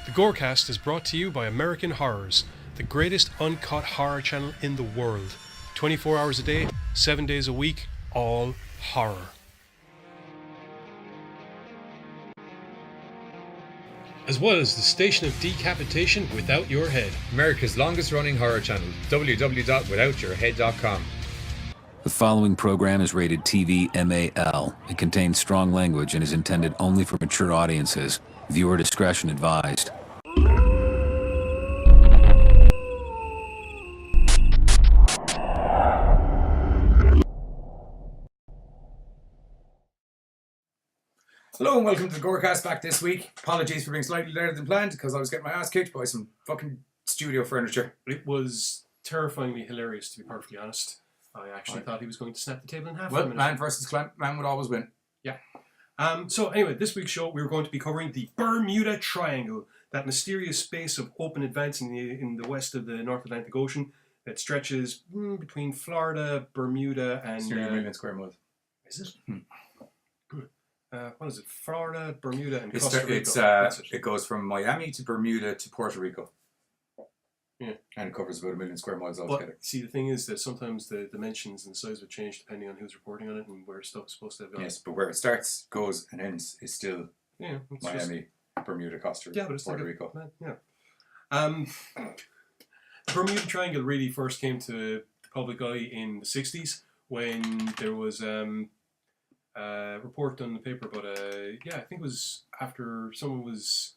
The Gorecast is brought to you by American Horrors, the greatest uncut horror channel in the world. 24 hours a day, 7 days a week, all horror. As well as the station of decapitation without your head. America's longest running horror channel, www.withoutyourhead.com. The following program is rated TV MAL. It contains strong language and is intended only for mature audiences. Viewer discretion advised. Hello and welcome to the Gorecast back this week. Apologies for being slightly later than planned because I was getting my ass kicked by some fucking studio furniture. It was terrifyingly hilarious, to be perfectly honest. I actually thought he was going to snap the table in half. Well, man versus man would always win. Yeah. So anyway, this week's show, we're going to be covering the Bermuda Triangle, that mysterious space of open advance in the west of the North Atlantic Ocean that stretches between Florida, Bermuda, and... 3 million square miles. Is it? What is it? Florida, Bermuda, and Costa Rica. It goes from Miami to Bermuda to Puerto Rico. Yeah. And it covers about 1 million square miles altogether. But see, the thing is that sometimes the dimensions and the size would change depending on who's reporting on it and where stuff is supposed to have gone. Yes, but where it starts, goes, and ends is still Miami, Bermuda, Costa Rica, but it's Puerto like Rico. The Bermuda Triangle really first came to the public eye in the 60s when there was a report done in the paper about I think it was after someone was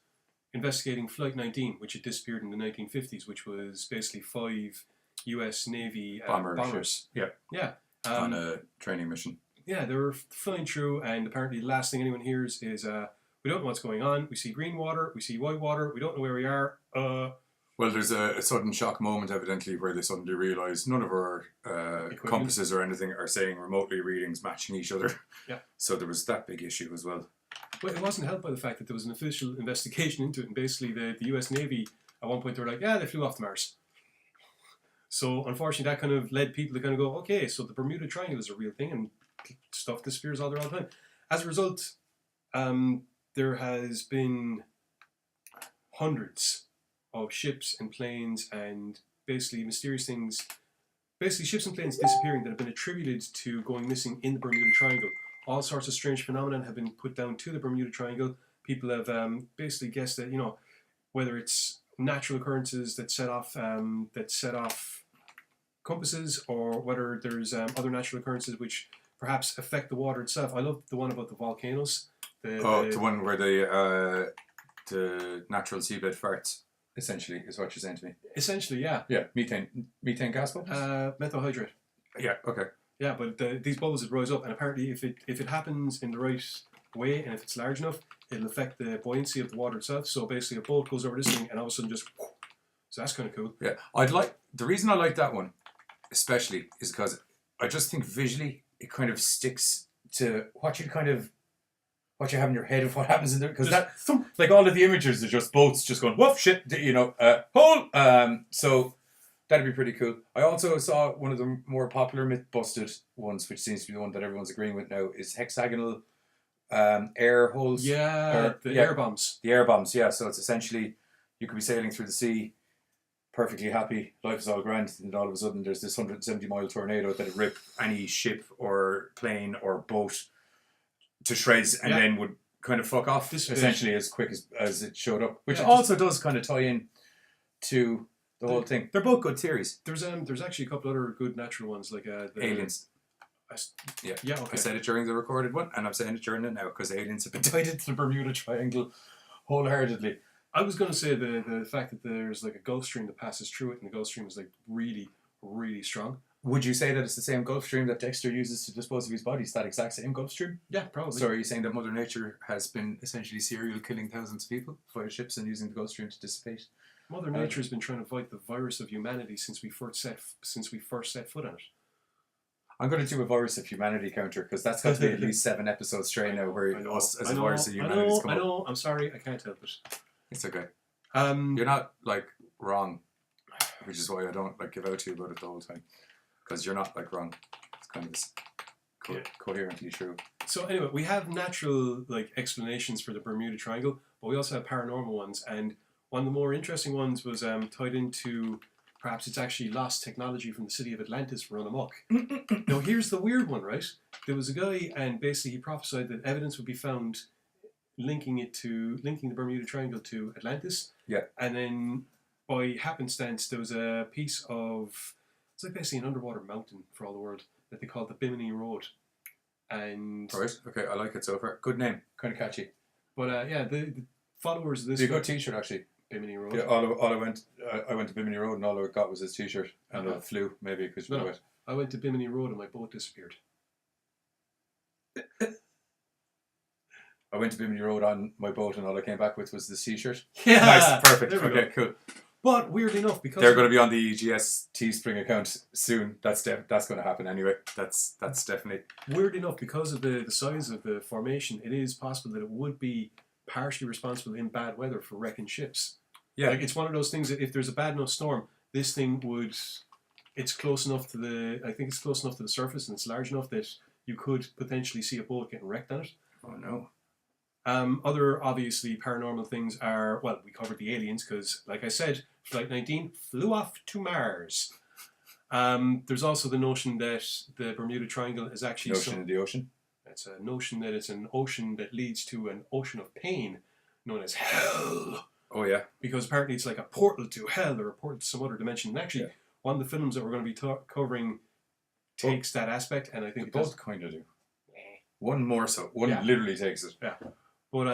investigating Flight 19, which had disappeared in the 1950s, which was basically 5 U.S. Navy bombers. Yeah. On a training mission. Yeah, they were flying through, and apparently the last thing anyone hears is, we don't know what's going on. We see green water, we see white water, we don't know where we are. Well, there's a sudden shock moment, evidently, where they suddenly realise none of our compasses or anything are saying remotely readings matching each other. Yeah. So there was that big issue as well. Well, it wasn't helped by the fact that there was an official investigation into it, and basically the US Navy, at one point, they were like, they flew off to Mars. So, unfortunately, that kind of led people to kind of go, okay, so the Bermuda Triangle is a real thing, and stuff disappears all the time. As a result, there has been hundreds of ships and planes and basically mysterious things, basically ships and planes disappearing that have been attributed to going missing in the Bermuda Triangle. All sorts of strange phenomena have been put down to the Bermuda Triangle. People have basically guessed that, whether it's natural occurrences that set off compasses, or whether there's other natural occurrences which perhaps affect the water itself. I love the one about the volcanoes. The one where the natural seabed farts, essentially, is what you're saying to me. Essentially, yeah. Yeah, methane gas bubbles? Methyl hydrate. Yeah, okay. Yeah, but these bubbles would rise up, and apparently if it happens in the right way, and if it's large enough, it'll affect the buoyancy of the water itself. So basically a boat goes over this thing, and all of a sudden just... So that's kind of cool. Yeah, the reason I like that one, especially, is because I just think visually it kind of sticks to what you have in your head of what happens in there. Because like all of the images are just boats just going, woof, shit, hole. So... That'd be pretty cool. I also saw one of the more popular myth-busted ones, which seems to be the one that everyone's agreeing with now, is hexagonal air holes. Yeah, air bombs. The air bombs, yeah. So it's essentially, you could be sailing through the sea, perfectly happy, life is all grand, and all of a sudden there's this 170-mile tornado that'd rip any ship or plane or boat to shreds, and then would kind of fuck off, essentially, as quick as it showed up. Which also does kind of tie in to... the whole thing. They're both good theories. There's actually a couple other good natural ones, like the aliens. Okay. I said it during the recorded one, and I'm saying it during it now, because aliens have been tied into the Bermuda Triangle wholeheartedly. I was going to say the fact that there's like a Gulf Stream that passes through it, and the Gulf Stream is like really, really strong. Would you say that it's the same Gulf Stream that Dexter uses to dispose of his body? Is that exact same Gulf Stream? Yeah, probably. So are you saying that Mother Nature has been essentially serial killing thousands of people via ships and using the Gulf Stream to dissipate? Mother Nature has been trying to fight the virus of humanity since we first set foot on it. I'm going to do a virus of humanity counter, because that's got to be at least 7 episodes straight now where us as a virus of humanity is coming. I know. I'm sorry, I can't help it. It's okay. You're not wrong, which is why I don't give out to you about it the whole time, because you're not wrong. It's kind of coherently true. So anyway, we have natural explanations for the Bermuda Triangle, but we also have paranormal ones, and One of the more interesting ones was tied into perhaps it's actually lost technology from the city of Atlantis run amok. Now here's the weird one, right? There was a guy and basically he prophesied that evidence would be found linking the Bermuda Triangle to Atlantis. Yeah. And then by happenstance there was a piece of, it's like basically an underwater mountain for all the world that they called the Bimini Road. And Right. Okay, I like it so far. Good name. Kind of catchy. But the followers of this. It's a good T-shirt actually. Bimini Road. Yeah. I went to Bimini Road and all I got was his T-shirt and it flew maybe because you know it. I went to Bimini Road and my boat disappeared. I went to Bimini Road on my boat and all I came back with was this T-shirt. Yeah. Nice. Perfect. There we Okay. go. Cool. But weirdly enough, because They're going to be on the GS Teespring account soon. That's going to happen anyway. That's definitely. Weirdly enough, because of the size of the formation, it is possible that it would be partially responsible in bad weather for wrecking ships. Yeah. Like it's one of those things that if there's a bad enough storm, this thing would. It's close enough to the. I think it's close enough to the surface, and it's large enough that you could potentially see a boat getting wrecked on it. Oh no. Other obviously paranormal things are, well, we covered the aliens because, like I said, Flight 19 flew off to Mars. There's also the notion that the Bermuda Triangle is actually Notion in the ocean. It's a notion that it's an ocean that leads to an ocean of pain known as hell. Oh yeah. Because apparently it's like a portal to hell or a portal to some other dimension. And actually, one of the films that we're going to be covering takes that aspect, and I think They it does. both kind of do. One more so. One literally takes it. Yeah. But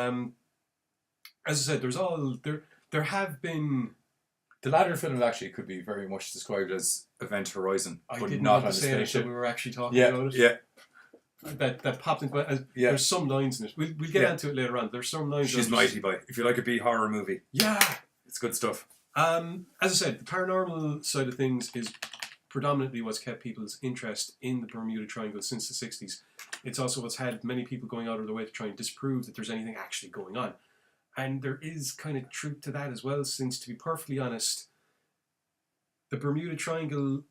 as I said, there have been. The latter film actually could be very much described as Event Horizon, I but didn't not want on to the say it spaceship. until we were actually talking about it. Yeah. That popped into my. Yeah. There's some lines in it. We'll get into it later on. There's some lines. She's mighty boy. If you like a B horror movie, it's good stuff. As I said, the paranormal side of things is predominantly what's kept people's interest in the Bermuda Triangle since the 60s. It's also what's had many people going out of their way to try and disprove that there's anything actually going on. And there is kind of truth to that as well, since to be perfectly honest, the Bermuda Triangle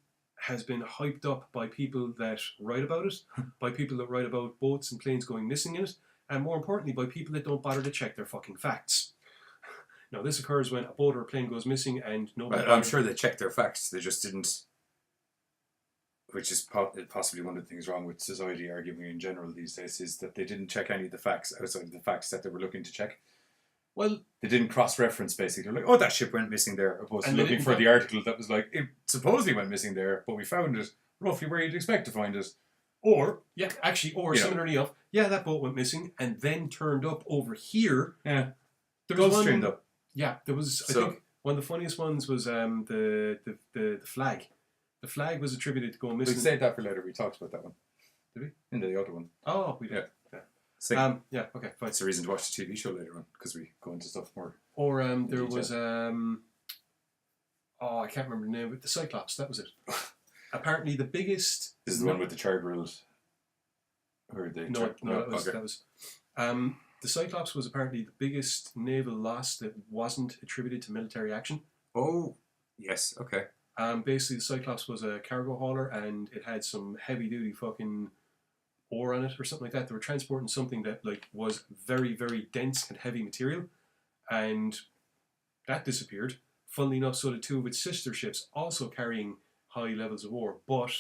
has been hyped up by people that write about it, by people that write about boats and planes going missing in it, and more importantly, by people that don't bother to check their fucking facts. Now, this occurs when a boat or a plane goes missing and nobody... I'm sure they checked their facts. They just didn't... Which is possibly one of the things wrong with society arguing in general these days, is that they didn't check any of the facts outside of the facts that they were looking to check. Well, they didn't cross-reference, basically. They're like, oh, that ship went missing there, opposed to looking for the article that was like, it supposedly went missing there, but we found it roughly where you'd expect to find it. Or similarly enough, that boat went missing and then turned up over here. Yeah. There was streamed up. Yeah, there was, I think, one of the funniest ones was the flag. The flag was attributed to going missing. We saved that for later. We talked about that one. Did we? In the other one. Oh, we did. Yeah. Okay, fine. It's the reason to watch the TV show later on, because we go into stuff more. Or there was I can't remember the name, but the Cyclops. That was it. Apparently, the biggest. This is the one with the char-grilled. Or the that was. The Cyclops was apparently the biggest naval loss that wasn't attributed to military action. Oh, yes. Okay. Basically, the Cyclops was a cargo hauler, and it had some heavy-duty fucking ore on it or something like that. They were transporting something that was very, very dense and heavy material, and that disappeared. Funnily enough, so did two of its sister ships, also carrying high levels of ore. But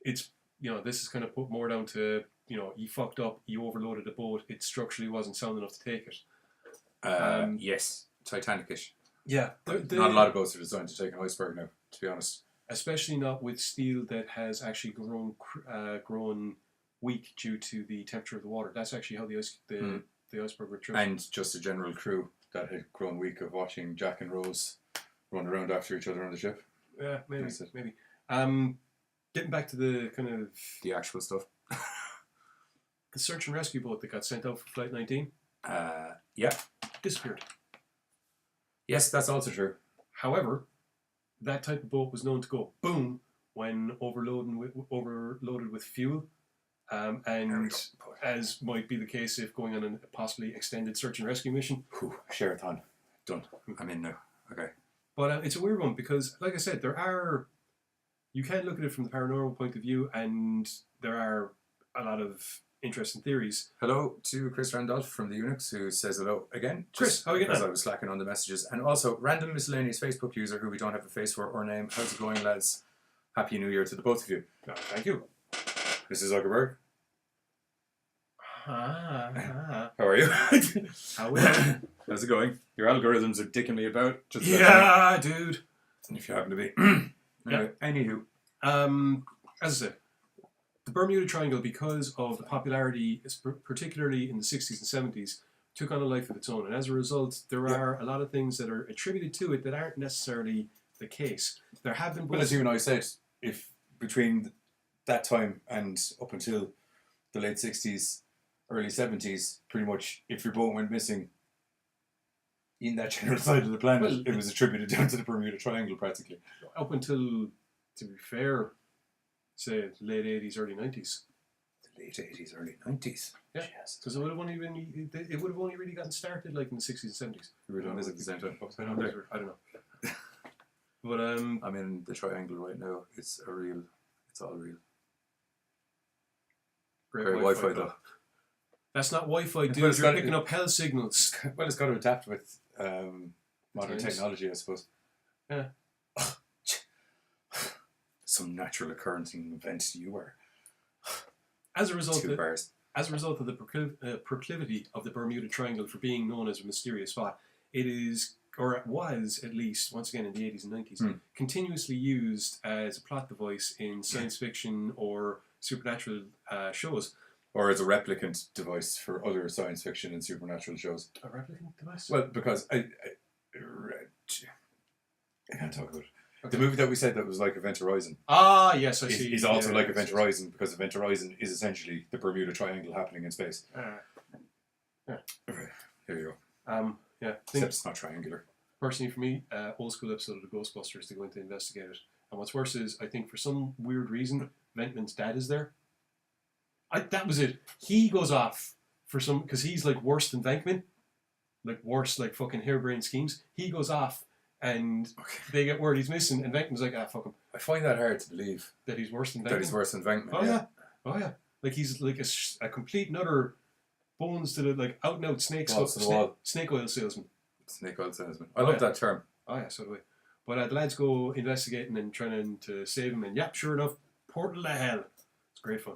it's this is kind of put more down to you fucked up, you overloaded the boat, it structurally wasn't sound enough to take it. Yes, Titanic-ish. Yeah, not a lot of boats are designed to take an iceberg now, to be honest. Especially not with steel that has actually grown weak due to the temperature of the water. That's actually how the iceberg were driven. And just a general crew that had grown weak of watching Jack and Rose run around after each other on the ship. Yeah, maybe. Getting back to the kind of... the actual stuff. The search and rescue boat that got sent out for Flight 19. Yeah. Disappeared. Yes, that's also true. However, that type of boat was known to go boom when overloaded with fuel. And as might be the case if going on a possibly extended search and rescue mission. Sheraton. Done. I'm in now. Okay. But it's a weird one because, like I said, you can look at it from the paranormal point of view, and there are a lot of interesting theories. Hello to Chris Randolph from the Unix, who says hello again. Chris, how are you getting Because on? I was slacking on the messages. And also, random miscellaneous Facebook user who we don't have a face for or name. How's it going, lads? Happy New Year to the both of you. Thank you. This is Zuckerberg. How How are you? are we? How's it going? Your algorithms are dicking me about. Just Yeah, dude. if you happen to be. Anyway, anywho. As I said, the Bermuda Triangle, because of the popularity, particularly in the 60s and 70s, took on a life of its own. And as a result, there are a lot of things that are attributed to it that aren't necessarily the case. There have been... Well, as you and I said, if between that time and up until the late 60s, early 70s, pretty much, if your boat went missing in that general side of the planet, Well, it was attributed down to the Bermuda Triangle, practically. Up until, to be fair, say late 80s, early 90s. The late 80s, early 90s. Yeah, because it would have only really gotten started like in the 60s and 70s. We were doing this at the same time. What's I going don't on there? know. But I'm in the triangle right now. It's all real. great Great Wi-Fi though. That's not Wi-Fi, dude. Well, it's You're got- picking up hell signals. Well, it's got to adapt with modern Times. technology, I suppose. Yeah. Some natural occurrence event you were. As a result, Two bars. as a result of the proclivity of the Bermuda Triangle for being known as a mysterious spot, it is, or it was at least, once again in the 80s and 90s, continuously used as a plot device in science fiction or supernatural shows. Or as a replicant device for other science fiction and supernatural shows. A replicant device? Well, because I can't talk about it. Okay. The movie that we said that was like Event Horizon. Ah, yes, I see. Is also like Event Horizon because Event Horizon is essentially the Bermuda Triangle happening in space. Yeah. Here you go. Yeah. Except it's not triangular. Personally, for me, old school episode of the Ghostbusters to go in to investigate it. And what's worse is, I think for some weird reason, Venkman's dad is there. That was it. He goes off for some, because he's like worse than Venkman. Like worse, like fucking harebrained schemes. He goes off and they get word he's missing, and Venkman's like, fuck him. I find that hard to believe. That he's worse than Venkman. That he's worse than Venkman. Oh yeah. Oh yeah. Like he's like a complete and utter bones to the like out and out snake oil salesman. Snake oil salesman. I love that term. Oh yeah, so do I. But the lads go investigating and trying to save him, and yep, sure enough, portal to hell. It's great fun.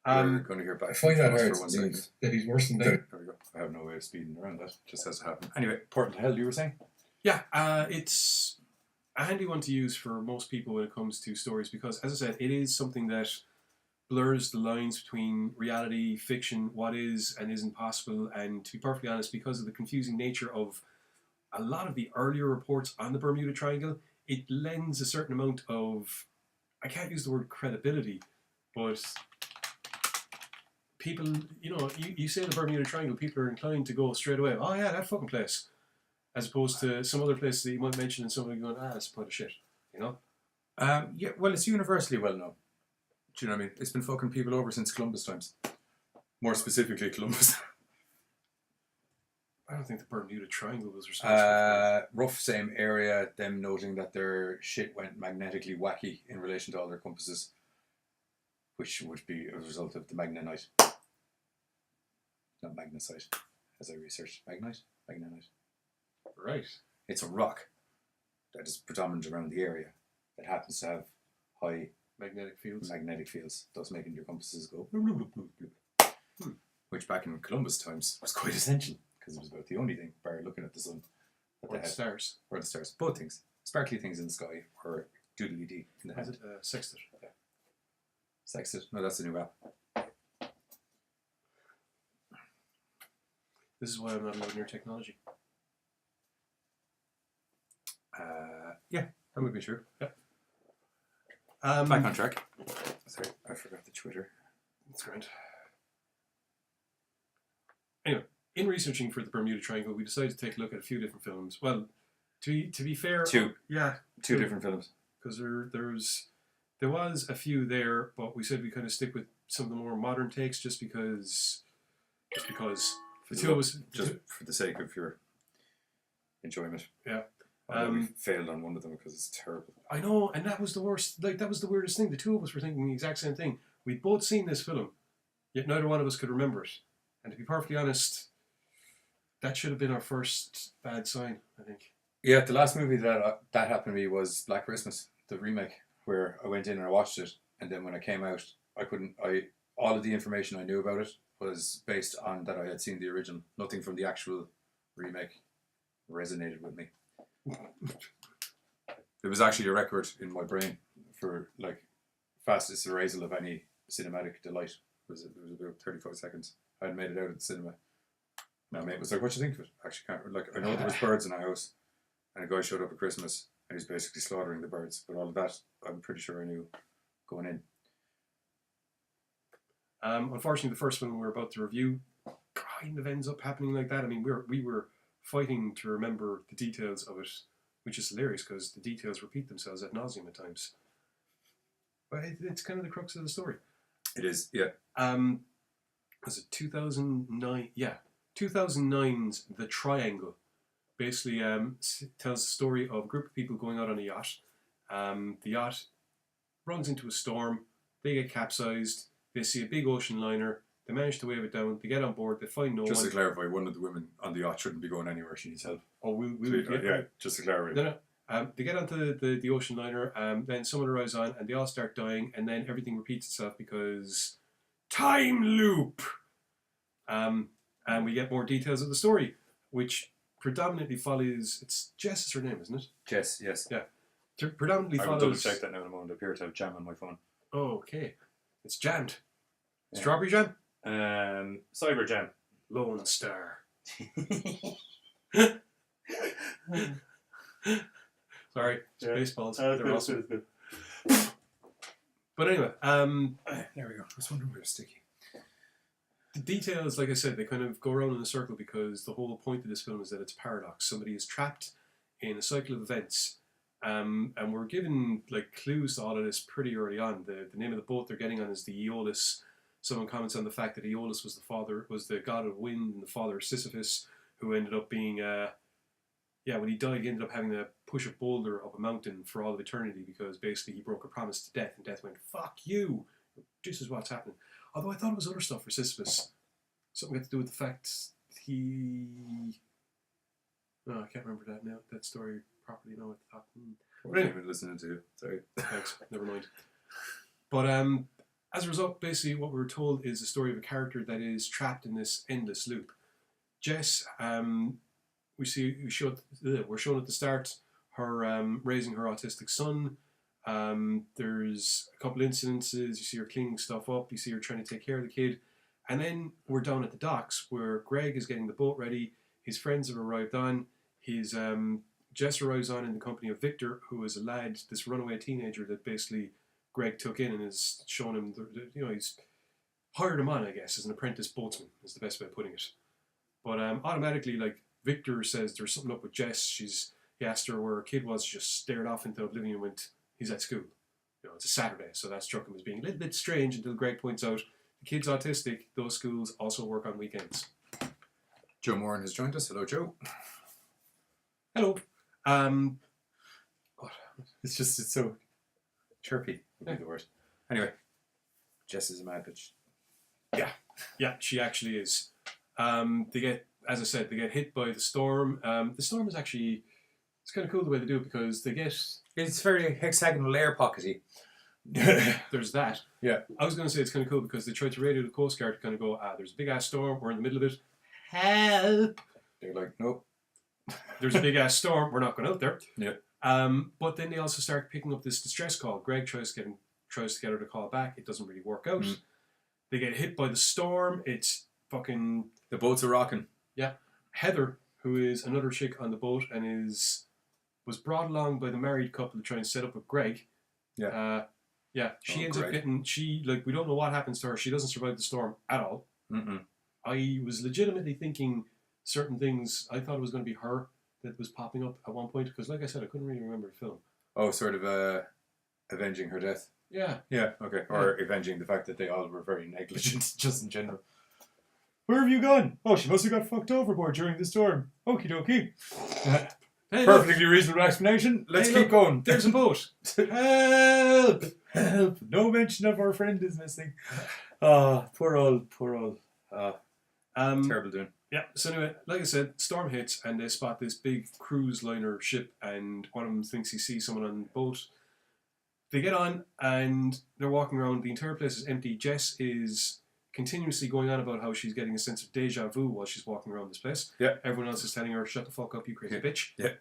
We're going to hear back. I find that hard for 1 second. that he's worse than Venkman. There we go. I have no way of speeding around that. Just has to happen. Anyway, portal to hell. You were saying? Yeah, it's a handy one to use for most people when it comes to stories because, as I said, it is something that blurs the lines between reality, fiction, what is and isn't possible, and to be perfectly honest, because of the confusing nature of a lot of the earlier reports on the Bermuda Triangle, it lends a certain amount of, I can't use the word credibility, but people, you say the Bermuda Triangle, people are inclined to go straight away, oh yeah, that fucking place. As opposed to some other places that you might mention and somebody going, that's a pile of shit, Yeah, well, it's universally well known. Do you know what I mean? It's been fucking people over since Columbus times. More specifically, Columbus. I don't think the Bermuda Triangle was responsible rough same area, them noting that their shit went magnetically wacky in relation to all their compasses, which would be a result of the magnetite. Not magnesite, as I researched. Magnetite? Right. It's a rock that is predominant around the area that happens to have high magnetic fields, thus making your compasses go bloop, bloop, bloop, bloop, bloop. Which back in Columbus times was quite essential because it was about the only thing, bar looking at the sun, that or they the had. stars. Or the stars. Both things. Sparkly things in the sky or doodly dee in the Was head. it sextant? Yeah. Sextant? No, that's the new app. This is why I'm not allowed near technology. Yeah, that would be true. Yeah. Back on track. Sorry, I forgot the Twitter. That's grand. Anyway, in researching for the Bermuda Triangle, we decided to take a look at a few different films. Well, to be fair, Two two different films. Because there was a few there, but we said we kind of stick with some of the more modern takes, just because the two of us Just for the sake of your enjoyment. Yeah. We failed on one of them because it's terrible. I know, and that was the worst. Like that was the weirdest thing. The two of us were thinking the exact same thing. We'd both seen this film, yet neither one of us could remember it. And to be perfectly honest, that should have been our first bad sign, I think. Yeah, the last movie that happened to me was Black Christmas, the remake, where I went in and I watched it, and then when I came out, all of the information I knew about it was based on that I had seen the original. Nothing from the actual remake resonated with me. It was actually a record in my brain for like fastest erasal of any cinematic delight. It was about 35 seconds. I had made it out of the cinema. My mate was like, "What do you think of it?" Actually, I know there was birds in the house, and a guy showed up at Christmas, and he's basically slaughtering the birds. But all of that, I'm pretty sure I knew going in. Unfortunately, the first one we were about to review kind of ends up happening like that. I mean, we were fighting to remember the details of it, which is hilarious because the details repeat themselves ad nauseum at times. But it's kind of the crux of the story. It is, yeah. Was it 2009? Yeah, 2009's The Triangle. Basically, tells the story of a group of people going out on a yacht. The yacht runs into a storm. They get capsized. They see a big ocean liner. They manage to wave it down. They get on board. They find no one. Just to clarify, one of the women on the yacht shouldn't be going anywhere. She needs help. Oh, yeah, just to clarify. No. They get onto the ocean liner. Then someone arrives on, and they all start dying. And then everything repeats itself because time loop. And we get more details of the story, which predominantly follows. It's Jess is her name, isn't it? Jess, yes. Yeah. Predominantly I will follows. double check that now in a moment. I appear to have jam on my phone. Oh, okay. It's jammed. Yeah. Strawberry jam? Cyber jam. Lone Star. Sorry, it's baseballs. They're awesome. But anyway, there we go. I was wondering where it's sticky. The details, like I said, they kind of go around in a circle because the whole point of this film is that it's paradox. Somebody is trapped in a cycle of events, and we're given like clues to all of this pretty early on. The name of the boat they're getting on is the Aeolus. Someone comments on the fact that Aeolus was the god of wind and the father of Sisyphus, who ended up being, when he died, he ended up having to push a boulder up a mountain for all of eternity because basically he broke a promise to death, and death went, "Fuck you, this is what's happening." Although I thought it was other stuff for Sisyphus. Something had to do with the fact No, I can't remember that story properly now at the top. But anyway, listening to you. Sorry. Thanks, never mind. But as a result, basically what we're told is the story of a character that is trapped in this endless loop. Jess, we're shown at the start her raising her autistic son. There's a couple incidences. You see her cleaning stuff up. You see her trying to take care of the kid. And then we're down at the docks where Greg is getting the boat ready. His friends have arrived on. Jess arrives on in the company of Victor, who is a lad, this runaway teenager that basically Greg took in and is showing him, he's hired him on, I guess, as an apprentice boatsman, is the best way of putting it. But automatically, like, Victor says there's something up with Jess. He asked her where her kid was, she just stared off into oblivion and went, "He's at school." It's a Saturday, so that struck him as being a little bit strange until Greg points out the kid's autistic. Those schools also work on weekends. Joe Moran has joined us. Hello, Joe. Hello. It's so chirpy would be the word. Anyway, Jess is a mad bitch. Yeah, she actually is. They get hit by the storm. The storm is actually, it's kind of cool the way they do it because they get... It's very hexagonal air pockety. There's that. Yeah. I was going to say it's kind of cool because they tried to radio the Coast Guard to kind of go, there's a big ass storm, we're in the middle of it. Help! They're like, nope. There's a big ass storm, we're not going out there. Yeah. But then they also start picking up this distress call. Greg tries to get her to call back. It doesn't really work out. Mm. They get hit by the storm. It's fucking... The boats are rocking. Yeah. Heather, who is another chick on the boat and was brought along by the married couple to try and set up with Greg. Yeah. She ends up getting... we don't know what happens to her. She doesn't survive the storm at all. Mm-mm. I was legitimately thinking certain things. I thought it was going to be her that was popping up at one point because, like I said, I couldn't really remember the film. Oh, sort of avenging her death. Yeah. Yeah, okay. Or avenging the fact that they all were very negligent, just in general. Where have you gone? Oh, she must have got fucked overboard during the storm. Okie dokie. Perfectly reasonable explanation. Let's keep going. There's a boat. Help! Help! No mention of our friend is missing. Ah, poor old. Terrible doing. Yeah, so anyway, like I said, storm hits and they spot this big cruise liner ship and one of them thinks he sees someone on the boat. They get on and they're walking around. The entire place is empty. Jess is continuously going on about how she's getting a sense of deja vu while she's walking around this place. Yeah. Everyone else is telling her, shut the fuck up, you crazy bitch. Yeah.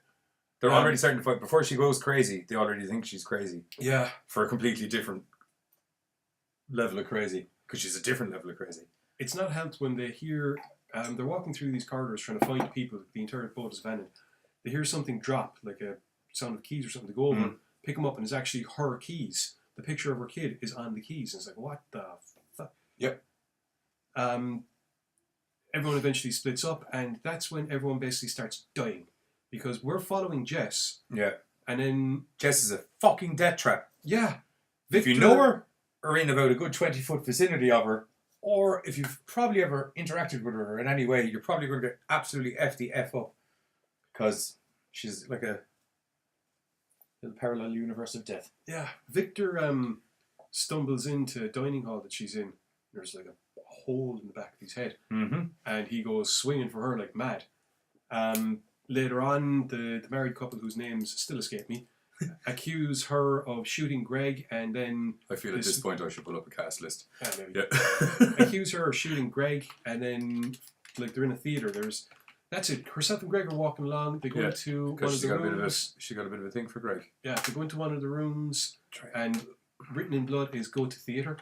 They're already starting to fight. Before she goes crazy, they already think she's crazy. Yeah. For a completely different level of crazy. Because she's a different level of crazy. It's not helped when they hear... they're walking through these corridors trying to find people. The entire boat is abandoned. They hear something drop, like a sound of keys or something. To go over, pick them up, and it's actually her keys. The picture of her kid is on the keys. And it's like, what the fuck? Yep. Everyone eventually splits up, and that's when everyone basically starts dying. Because we're following Jess. Yeah. And then... Jess is a fucking death trap. Yeah. If you know her, or in about a good 20-foot vicinity of her, or if you've probably ever interacted with her in any way, you're probably going to get absolutely F the F up. Because she's like a little parallel universe of death. Yeah. Victor stumbles into a dining hall that she's in. There's like a hole in the back of his head. Mm-hmm. And he goes swinging for her like mad. Later on, the married couple whose names still escape me accuse her of shooting Greg, and then... I feel at this point I should pull up a cast list. Maybe. Yeah. Accuse her of shooting Greg, and then like they're in a theatre. That's it. Herself and Greg are walking along. They go into one of the rooms. She got a bit of a thing for Greg. Yeah, they go into one of the rooms, and written in blood is "Go to theatre."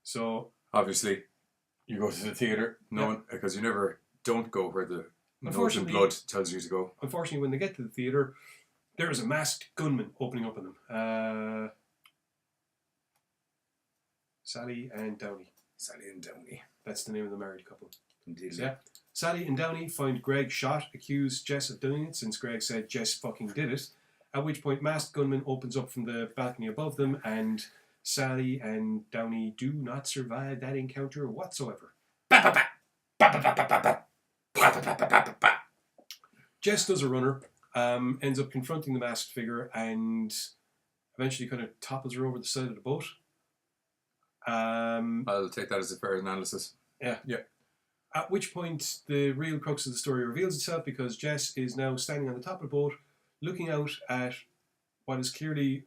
So obviously, you go to the theatre, because you never don't go where the nose in Unfortunately- blood tells you to go. unfortunately, when they get to the theatre, there is a masked gunman opening up on them. Sally and Downey. Sally and Downey. That's the name of the married couple. Indeed. So, yeah. Sally and Downey find Greg shot, accuse Jess of doing it since Greg said Jess fucking did it. At which point, masked gunman opens up from the balcony above them, and Sally and Downey do not survive that encounter whatsoever. Jess does a runner, ends up confronting the masked figure, and eventually kind of topples her over the side of the boat. I'll take that as a fair analysis. Yeah. Yeah. At which point, the real crux of the story reveals itself, because Jess is now standing on the top of the boat, looking out at what is clearly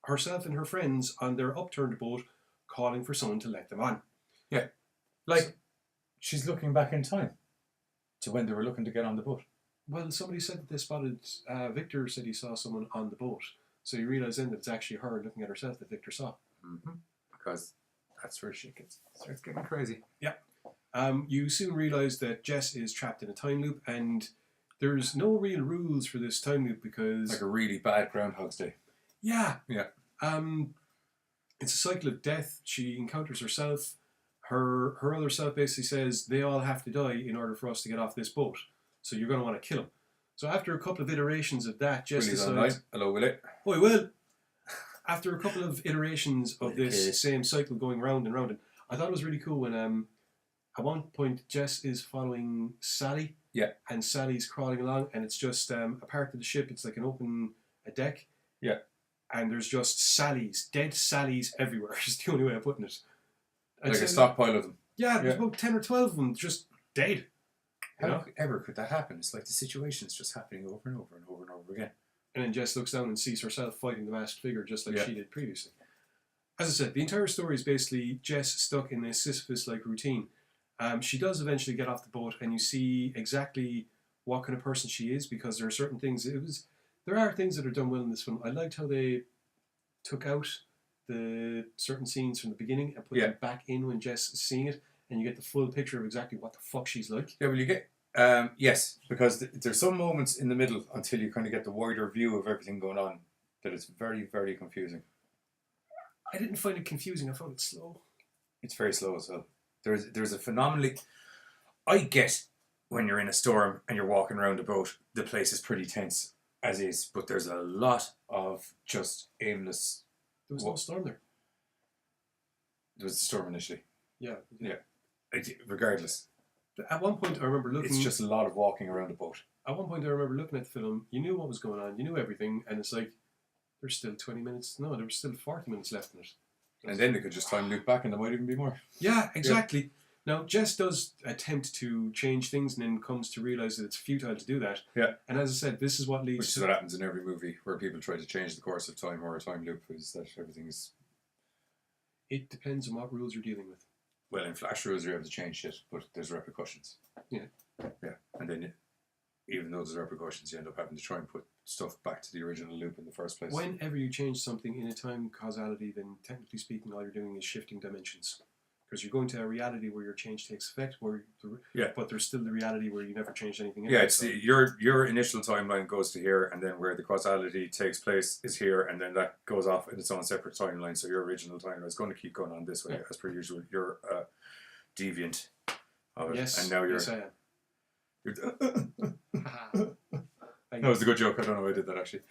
herself and her friends on their upturned boat, calling for someone to let them on. Yeah. Like, she's looking back in time to when they were looking to get on the boat. Well, somebody said that they spotted, Victor said he saw someone on the boat. So you realise then that it's actually her looking at herself that Victor saw. Mm-hmm. Because that's where she starts getting crazy. Yeah. You soon realise that Jess is trapped in a time loop, and there's no real rules for this time loop because... Like a really bad Groundhog's Day. Yeah. Yeah. It's a cycle of death. She encounters herself. Her other self basically says they all have to die in order for us to get off this boat. So you're going to want to kill them. So after a couple of iterations of that, Jess decides... Hello, Willie. Oh, he will. After a couple of iterations of this same cycle going round and round, and I thought it was really cool when at one point Jess is following Sally. Yeah. And Sally's crawling along, and it's just a part of the ship. It's like a deck. Yeah. And there's just Sallys, dead Sallys everywhere. Is the only way of putting it. Like a stockpile of them. Yeah, there's about 10 or 12 of them just dead. How ever could that happen? It's like the situation's just happening over and over and over and over again. And then Jess looks down and sees herself fighting the masked figure just like she did previously. As I said, the entire story is basically Jess stuck in this Sisyphus-like routine. She does eventually get off the boat, and you see exactly what kind of person she is, because there are certain things... There are things that are done well in this film. I liked how they took out the certain scenes from the beginning and put them back in when Jess is seeing it, and you get the full picture of exactly what the fuck she's like. Yeah, well, you get... yes, because there's some moments in the middle until you kind of get the wider view of everything going on that it's very, very confusing. I didn't find it confusing. I found it slow. It's very slow as well. There's a phenomenally... I get when you're in a storm and you're walking around a boat, the place is pretty tense as is, but there's a lot of just aimless... There was no storm there. There was a storm initially. Yeah. Regardless. At one point I remember looking... It's just a lot of walking around a boat. At one point I remember looking at the film, you knew what was going on, you knew everything, and it's like, There's still 20 minutes. No, there was still 40 minutes left in it. And then they could just time loop back and there might even be more. Yeah, exactly. Now, Jess does attempt to change things and then comes to realise that it's futile to do that. Yeah. And as I said, this is what leads Which is what happens in every movie where people try to change the course of time or a time loop, is that everything is... It depends on what rules you're dealing with. Well, in Flash rules you're able to change shit, but there's repercussions. Yeah. Yeah. And then even though there's repercussions, you end up having to try and put stuff back to the original loop in the first place. Whenever you change something in a time causality, then technically speaking, all you're doing is shifting dimensions. Because you're going to a reality where your change takes effect, but there's still the reality where you never changed anything. Yeah, it's your initial timeline goes to here, and then where the causality takes place is here, and then that goes off in its own separate timeline. So your original timeline is going to keep going on this way, as per usual. You're deviant of it, Yes, and now you're. yes, I am. That was a good joke. I don't know why I did that actually.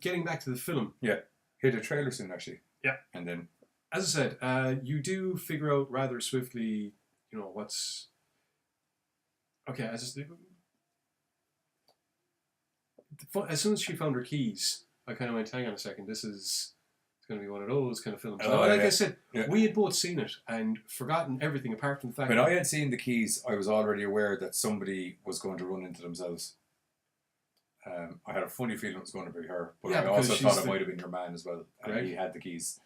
Getting back to the film. Yeah, hit a trailer soon actually. Yeah, and then. As I said, you do figure out rather swiftly, what's... Okay, as soon as she found her keys, I kind of went, hang on a second, it's going to be one of those kind of films. I said, we had both seen it and forgotten everything apart from the fact when I had seen the keys, I was already aware that somebody was going to run into themselves. I had a funny feeling it was going to be her, but I also thought it might have been your man as well. And he had the keys.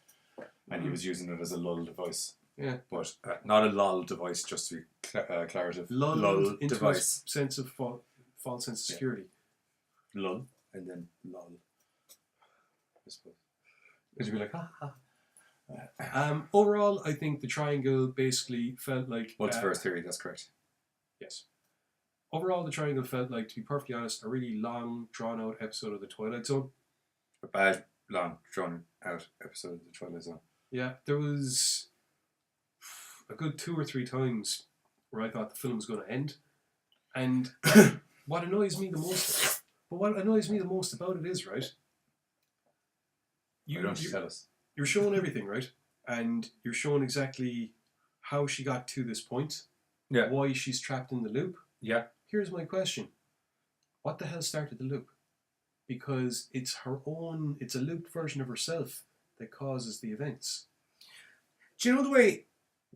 And he was using it as a lull device. Yeah. But not a lull device, just to be claritative. Lull into device. A sense of false sense of security. Lull, and then lull. I suppose. Because you'd be like, ha ha. Overall, I think the triangle basically felt like... Multiverse theory, that's correct. Yes. Overall, the triangle felt like, to be perfectly honest, a really long, drawn-out episode of The Twilight Zone. A bad, long, drawn-out episode of The Twilight Zone. Yeah, there was a good 2 or 3 times where I thought the film was going to end. And what annoys me the most about it is, right? Why don't you tell us? You're showing everything, right? And you're showing exactly how she got to this point. Yeah. Why she's trapped in the loop. Yeah. Here's my question. What the hell started the loop? Because it's a looped version of herself that causes the events. Do you know the way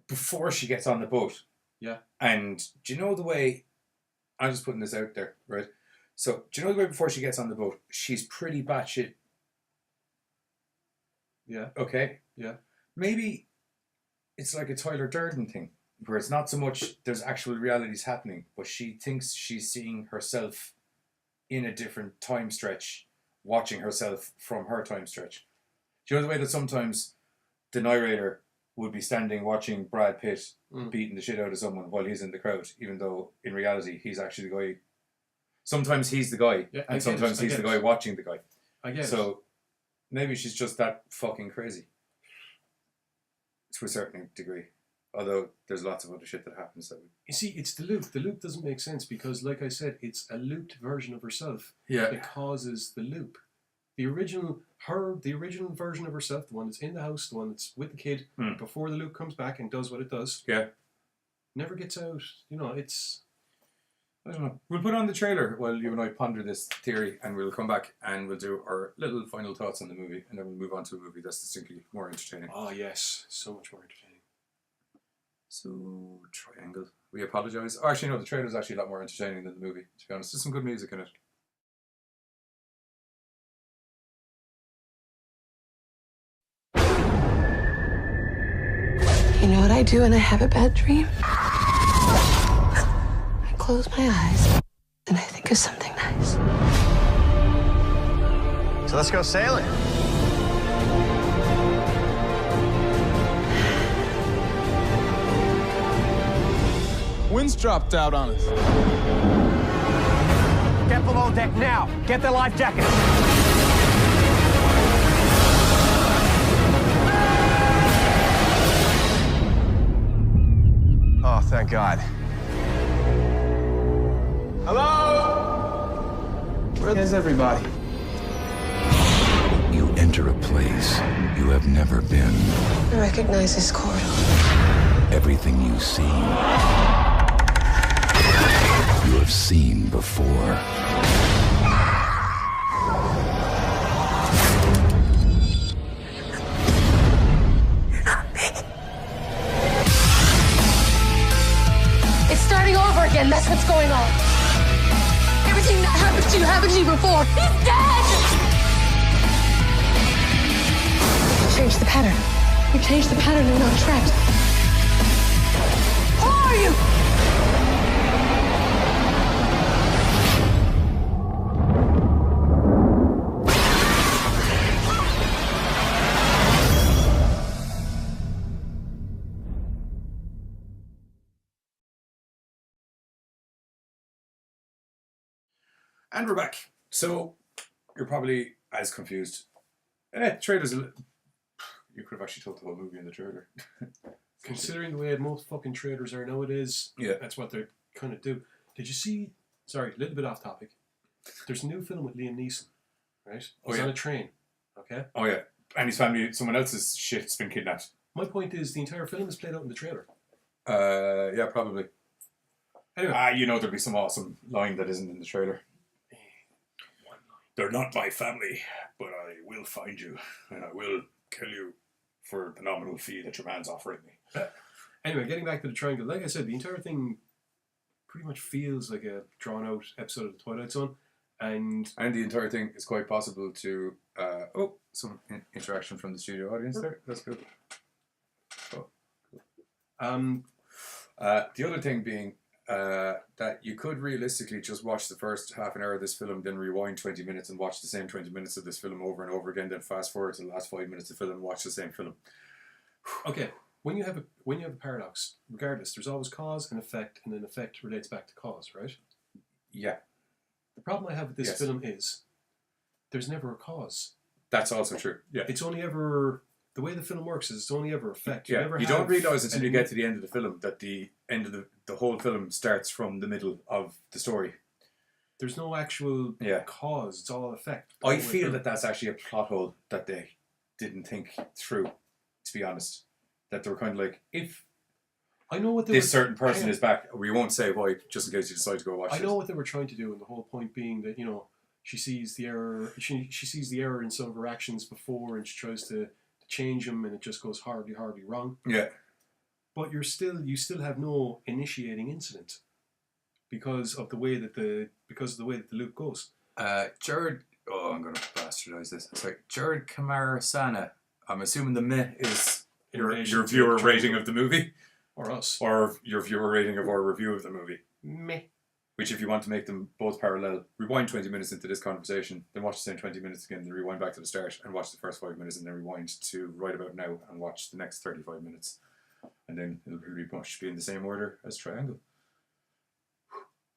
before she gets on the boat? Yeah. And do you know the way, I'm just putting this out there, right? So, do you know the way before she gets on the boat, she's pretty batshit. Yeah. Okay? Yeah. Maybe it's like a Tyler Durden thing, where it's not so much there's actual realities happening, but she thinks she's seeing herself in a different time stretch, watching herself from her time stretch. Do you know the way that sometimes the narrator would be standing watching Brad Pitt beating the shit out of someone while he's in the crowd, even though in reality he's actually the guy. Sometimes he's the guy, and sometimes he's the guy watching the guy. I guess. So maybe she's just that fucking crazy. To a certain degree. Although there's lots of other shit that happens. You see, it's the loop. The loop doesn't make sense because, like I said, it's a looped version of herself that causes the loop. The original version of herself, the one that's in the house, the one that's with the kid, before the loop comes back and does what it does, never gets out. It's... I don't know. We'll put on the trailer while you and I ponder this theory, and we'll come back and we'll do our little final thoughts on the movie, and then we'll move on to a movie that's distinctly more entertaining. Oh, yes. So much more entertaining. So, Triangle. We apologise. Oh, actually, no, the trailer's actually a lot more entertaining than the movie, to be honest. There's some good music in it. You know what I do when I have a bad dream? I close my eyes and I think of something nice. So let's go sailing. Wind's dropped out on us. Get below deck now. Get the life jacket. Oh, thank God. Hello? Where's everybody? You enter a place you have never been. I recognize this corridor. Everything you see, you have seen before. again. That's what's going on. Everything that happened to you before. He's dead! Change the pattern. We changed the pattern and we're not trapped. Who are you? And we're back. So, you're probably as confused. Trailers, you could have actually told the whole movie in the trailer. Considering the way most fucking trailers are nowadays, Yeah. that's what they kind of do. Did you see, sorry, a little bit off topic. There's a new film with Liam Neeson, right? Oh, He's yeah. on a train, okay? Oh, yeah. And his family, someone else's shit's been kidnapped. My point is the entire film is played out in the trailer. Yeah, probably. Anyway. You know there'll be some awesome line that isn't in the trailer. They're not my family, but I will find you, and I will kill you for the nominal fee that your man's offering me. Anyway, getting back to the triangle, like I said, the entire thing pretty much feels like a drawn-out episode of The Twilight Zone, and the entire thing is quite possible to... some interaction from the studio audience there. That's good. Oh, cool. The other thing being that you could realistically just watch the first half an hour of this film, then rewind 20 minutes and watch the same 20 minutes of this film over and over again, then fast forward to the last 5 minutes of the film and watch the same film. okay, when you have a paradox, regardless, there's always cause and effect, and then effect relates back to cause, right? Yeah. The problem I have with this Yes. film is there's never a cause. That's also true. Yeah. It's only ever... The way the film works is it's only ever effect. Yeah, never you don't have realise until you any- get to the end of the film that the end of the whole film starts from the middle of the story. There's no actual Yeah. cause. It's all effect. I All the way feel through. that that's actually a plot hole that they didn't think through, to be honest. That they were kind of like, if I know what they this were, certain person hang on. is back, we won't say why, just in case you decide to go watch I this. know what they were trying to do, and the whole point being that, you know, she sees the error. She sees the error in some of her actions before, and she tries to change them, and it just goes horribly, horribly wrong. Yeah. But you still have no initiating incident because of the way that the loop goes. Jared, I'm going to bastardise this. Sorry, Jared Kamarasana. I'm assuming the meh is In your relation to viewer the rating triangle. of the movie, Or us. or your viewer rating of our review of the movie. Meh. Which, if you want to make them both parallel, rewind 20 minutes into this conversation, then watch the same 20 minutes again, then rewind back to the start and watch the first 5 minutes, and then rewind to right about now and watch the next 35 minutes. And then it'll pretty much be in the same order as Triangle.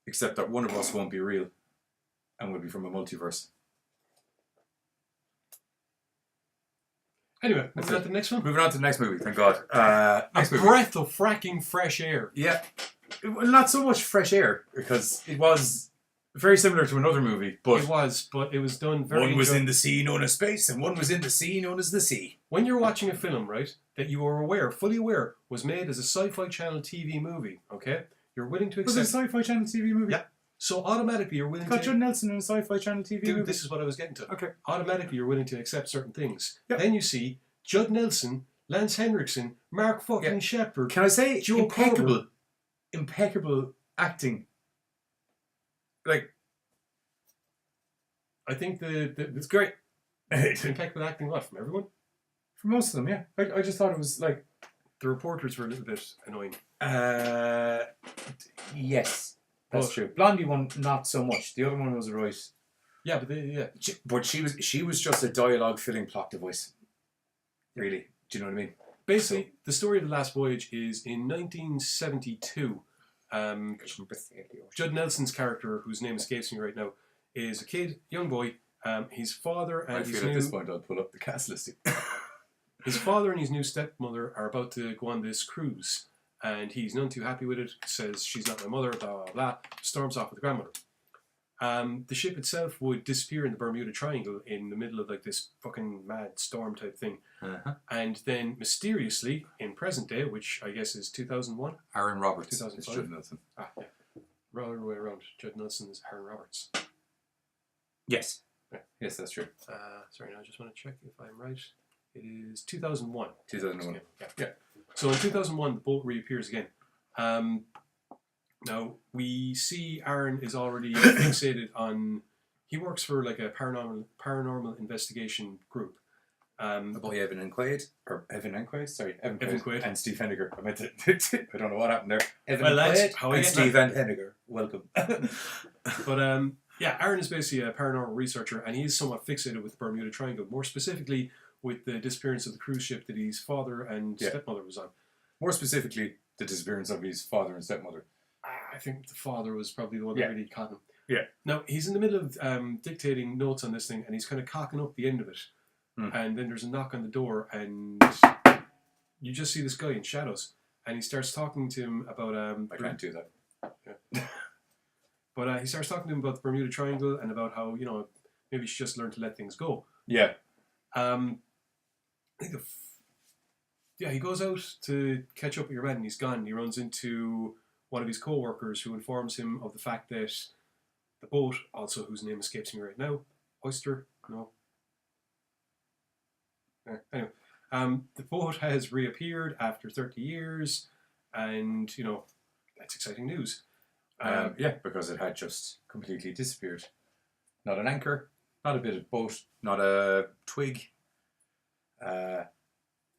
Except that one of us won't be real and will be from a multiverse. Anyway, That's moving on it. to the next one. Moving on to the next movie, thank God. A Next movie. breath of fracking fresh air. Yeah. Well, not so much fresh air, because it was very similar to another movie, but It was done very... one was in the sea known as space, and one was in the sea known as the sea. When you're watching a film, right, that you are fully aware, was made as a Sci-Fi Channel TV movie, okay? You're willing to Was it a accept... Sci-Fi Channel TV movie? Yeah. So automatically you're willing Got to... Judd Nelson in a Sci-Fi Channel TV Dude, movie. this is what I was getting to. Okay. Automatically you're willing to accept certain things. Yeah. Then you see Judd Nelson, Lance Henriksen, Mark fucking Yeah. Shepard. Can I say Joe Coburn. impeccable acting? Like, I think it's great. the impeccable acting, what, from everyone? For most of them, yeah. I just thought it was like, The reporters were a little bit annoying. yes, that's But- true. Blondie one, not so much. The other one was right. Yeah, but yeah. But she was just a dialogue filling plot device. Really, do you know what I mean? Basically, the story of The Last Voyage is in 1972. Judd Nelson's character, whose name escapes me right now, is a kid, young boy. His father I and his feel at this new, point I'll pull up the cast listing. his father and his new stepmother are about to go on this cruise, and he's none too happy with it. Says she's not my mother, blah blah blah. Storms off with the grandmother. The ship itself would disappear in the Bermuda Triangle in the middle of like this fucking mad storm type thing, and then mysteriously in present day, which I guess is 2001. Aaron Roberts. 2005. It's Judd Nelson. Yeah. Other way around. Judd Nelson is Aaron Roberts. Yes. Yeah. Yes, that's true. Sorry, now I just want to check if I'm right. It is 2001. 2001. Yeah. So in 2001, the boat reappears again. Now, we see Aaron is already fixated on... He works for like a paranormal investigation group. The boy Evan Quaid, Evan Quaid. and Steve Henniger. I meant to, I don't know what happened there. Evan Well, lads, Quaid how are you and getting Steve and Henniger. Welcome. But yeah, Aaron is basically a paranormal researcher, and he is somewhat fixated with the Bermuda Triangle, more specifically with the disappearance of the cruise ship that his father and stepmother was on. More specifically, the disappearance of his father and stepmother. I think the father was probably the one that really caught him. Yeah. Now, he's in the middle of dictating notes on this thing, and he's kind of cocking up the end of it. And then there's a knock on the door, and you just see this guy in shadows, and he starts talking to him about... I can't do that. Yeah. But he starts talking to him about the Bermuda Triangle and about how, you know, maybe you should just learn to let things go. Yeah. I think he goes out to catch up with your man, and he's gone. He runs into one of his co-workers who informs him of the fact that the boat, also whose name escapes me right now, Oyster, no. Anyway, the boat has reappeared after 30 years, and, you know, that's exciting news. Yeah, because it had just completely disappeared. Not an anchor, not a bit of boat, not a twig,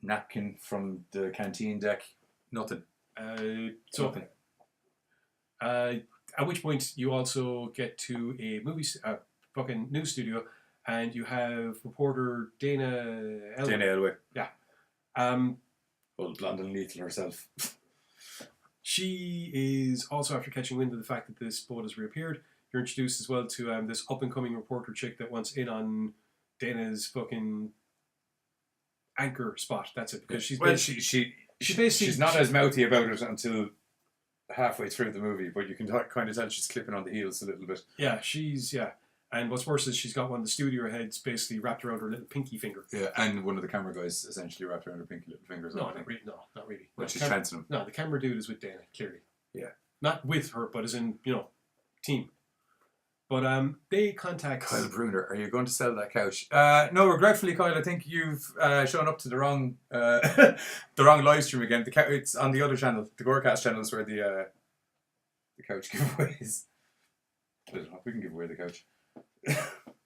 napkin from the canteen deck, nothing. Nothing. At which point you also get to a fucking news studio, and you have reporter Dana Elway. Dana Elway. Yeah. Old blonde and lethal herself. She is also, after catching wind of the fact that this boat has reappeared, you're introduced as well to this up-and-coming reporter chick that wants in on Dana's fucking anchor spot. That's it. Because she's she's not as mouthy about it until halfway through the movie, but you can kind of tell she's clipping on the heels a little bit. Yeah, and what's worse is she's got one of the studio heads basically wrapped around her little pinky finger. Yeah, and one of the camera guys essentially wrapped around her pinky little fingers. No, not really. But she's chancing him. No, the camera dude is with Dana, clearly. Yeah. Not with her, but as in, you know, team. But they contact... Kyle Bruner, are you going to sell that couch? No, regretfully, Kyle, I think you've shown up to the wrong the wrong live stream again. It's on the other channel, the Gorecast channel is where the couch giveaways. I don't know, we can give away the couch.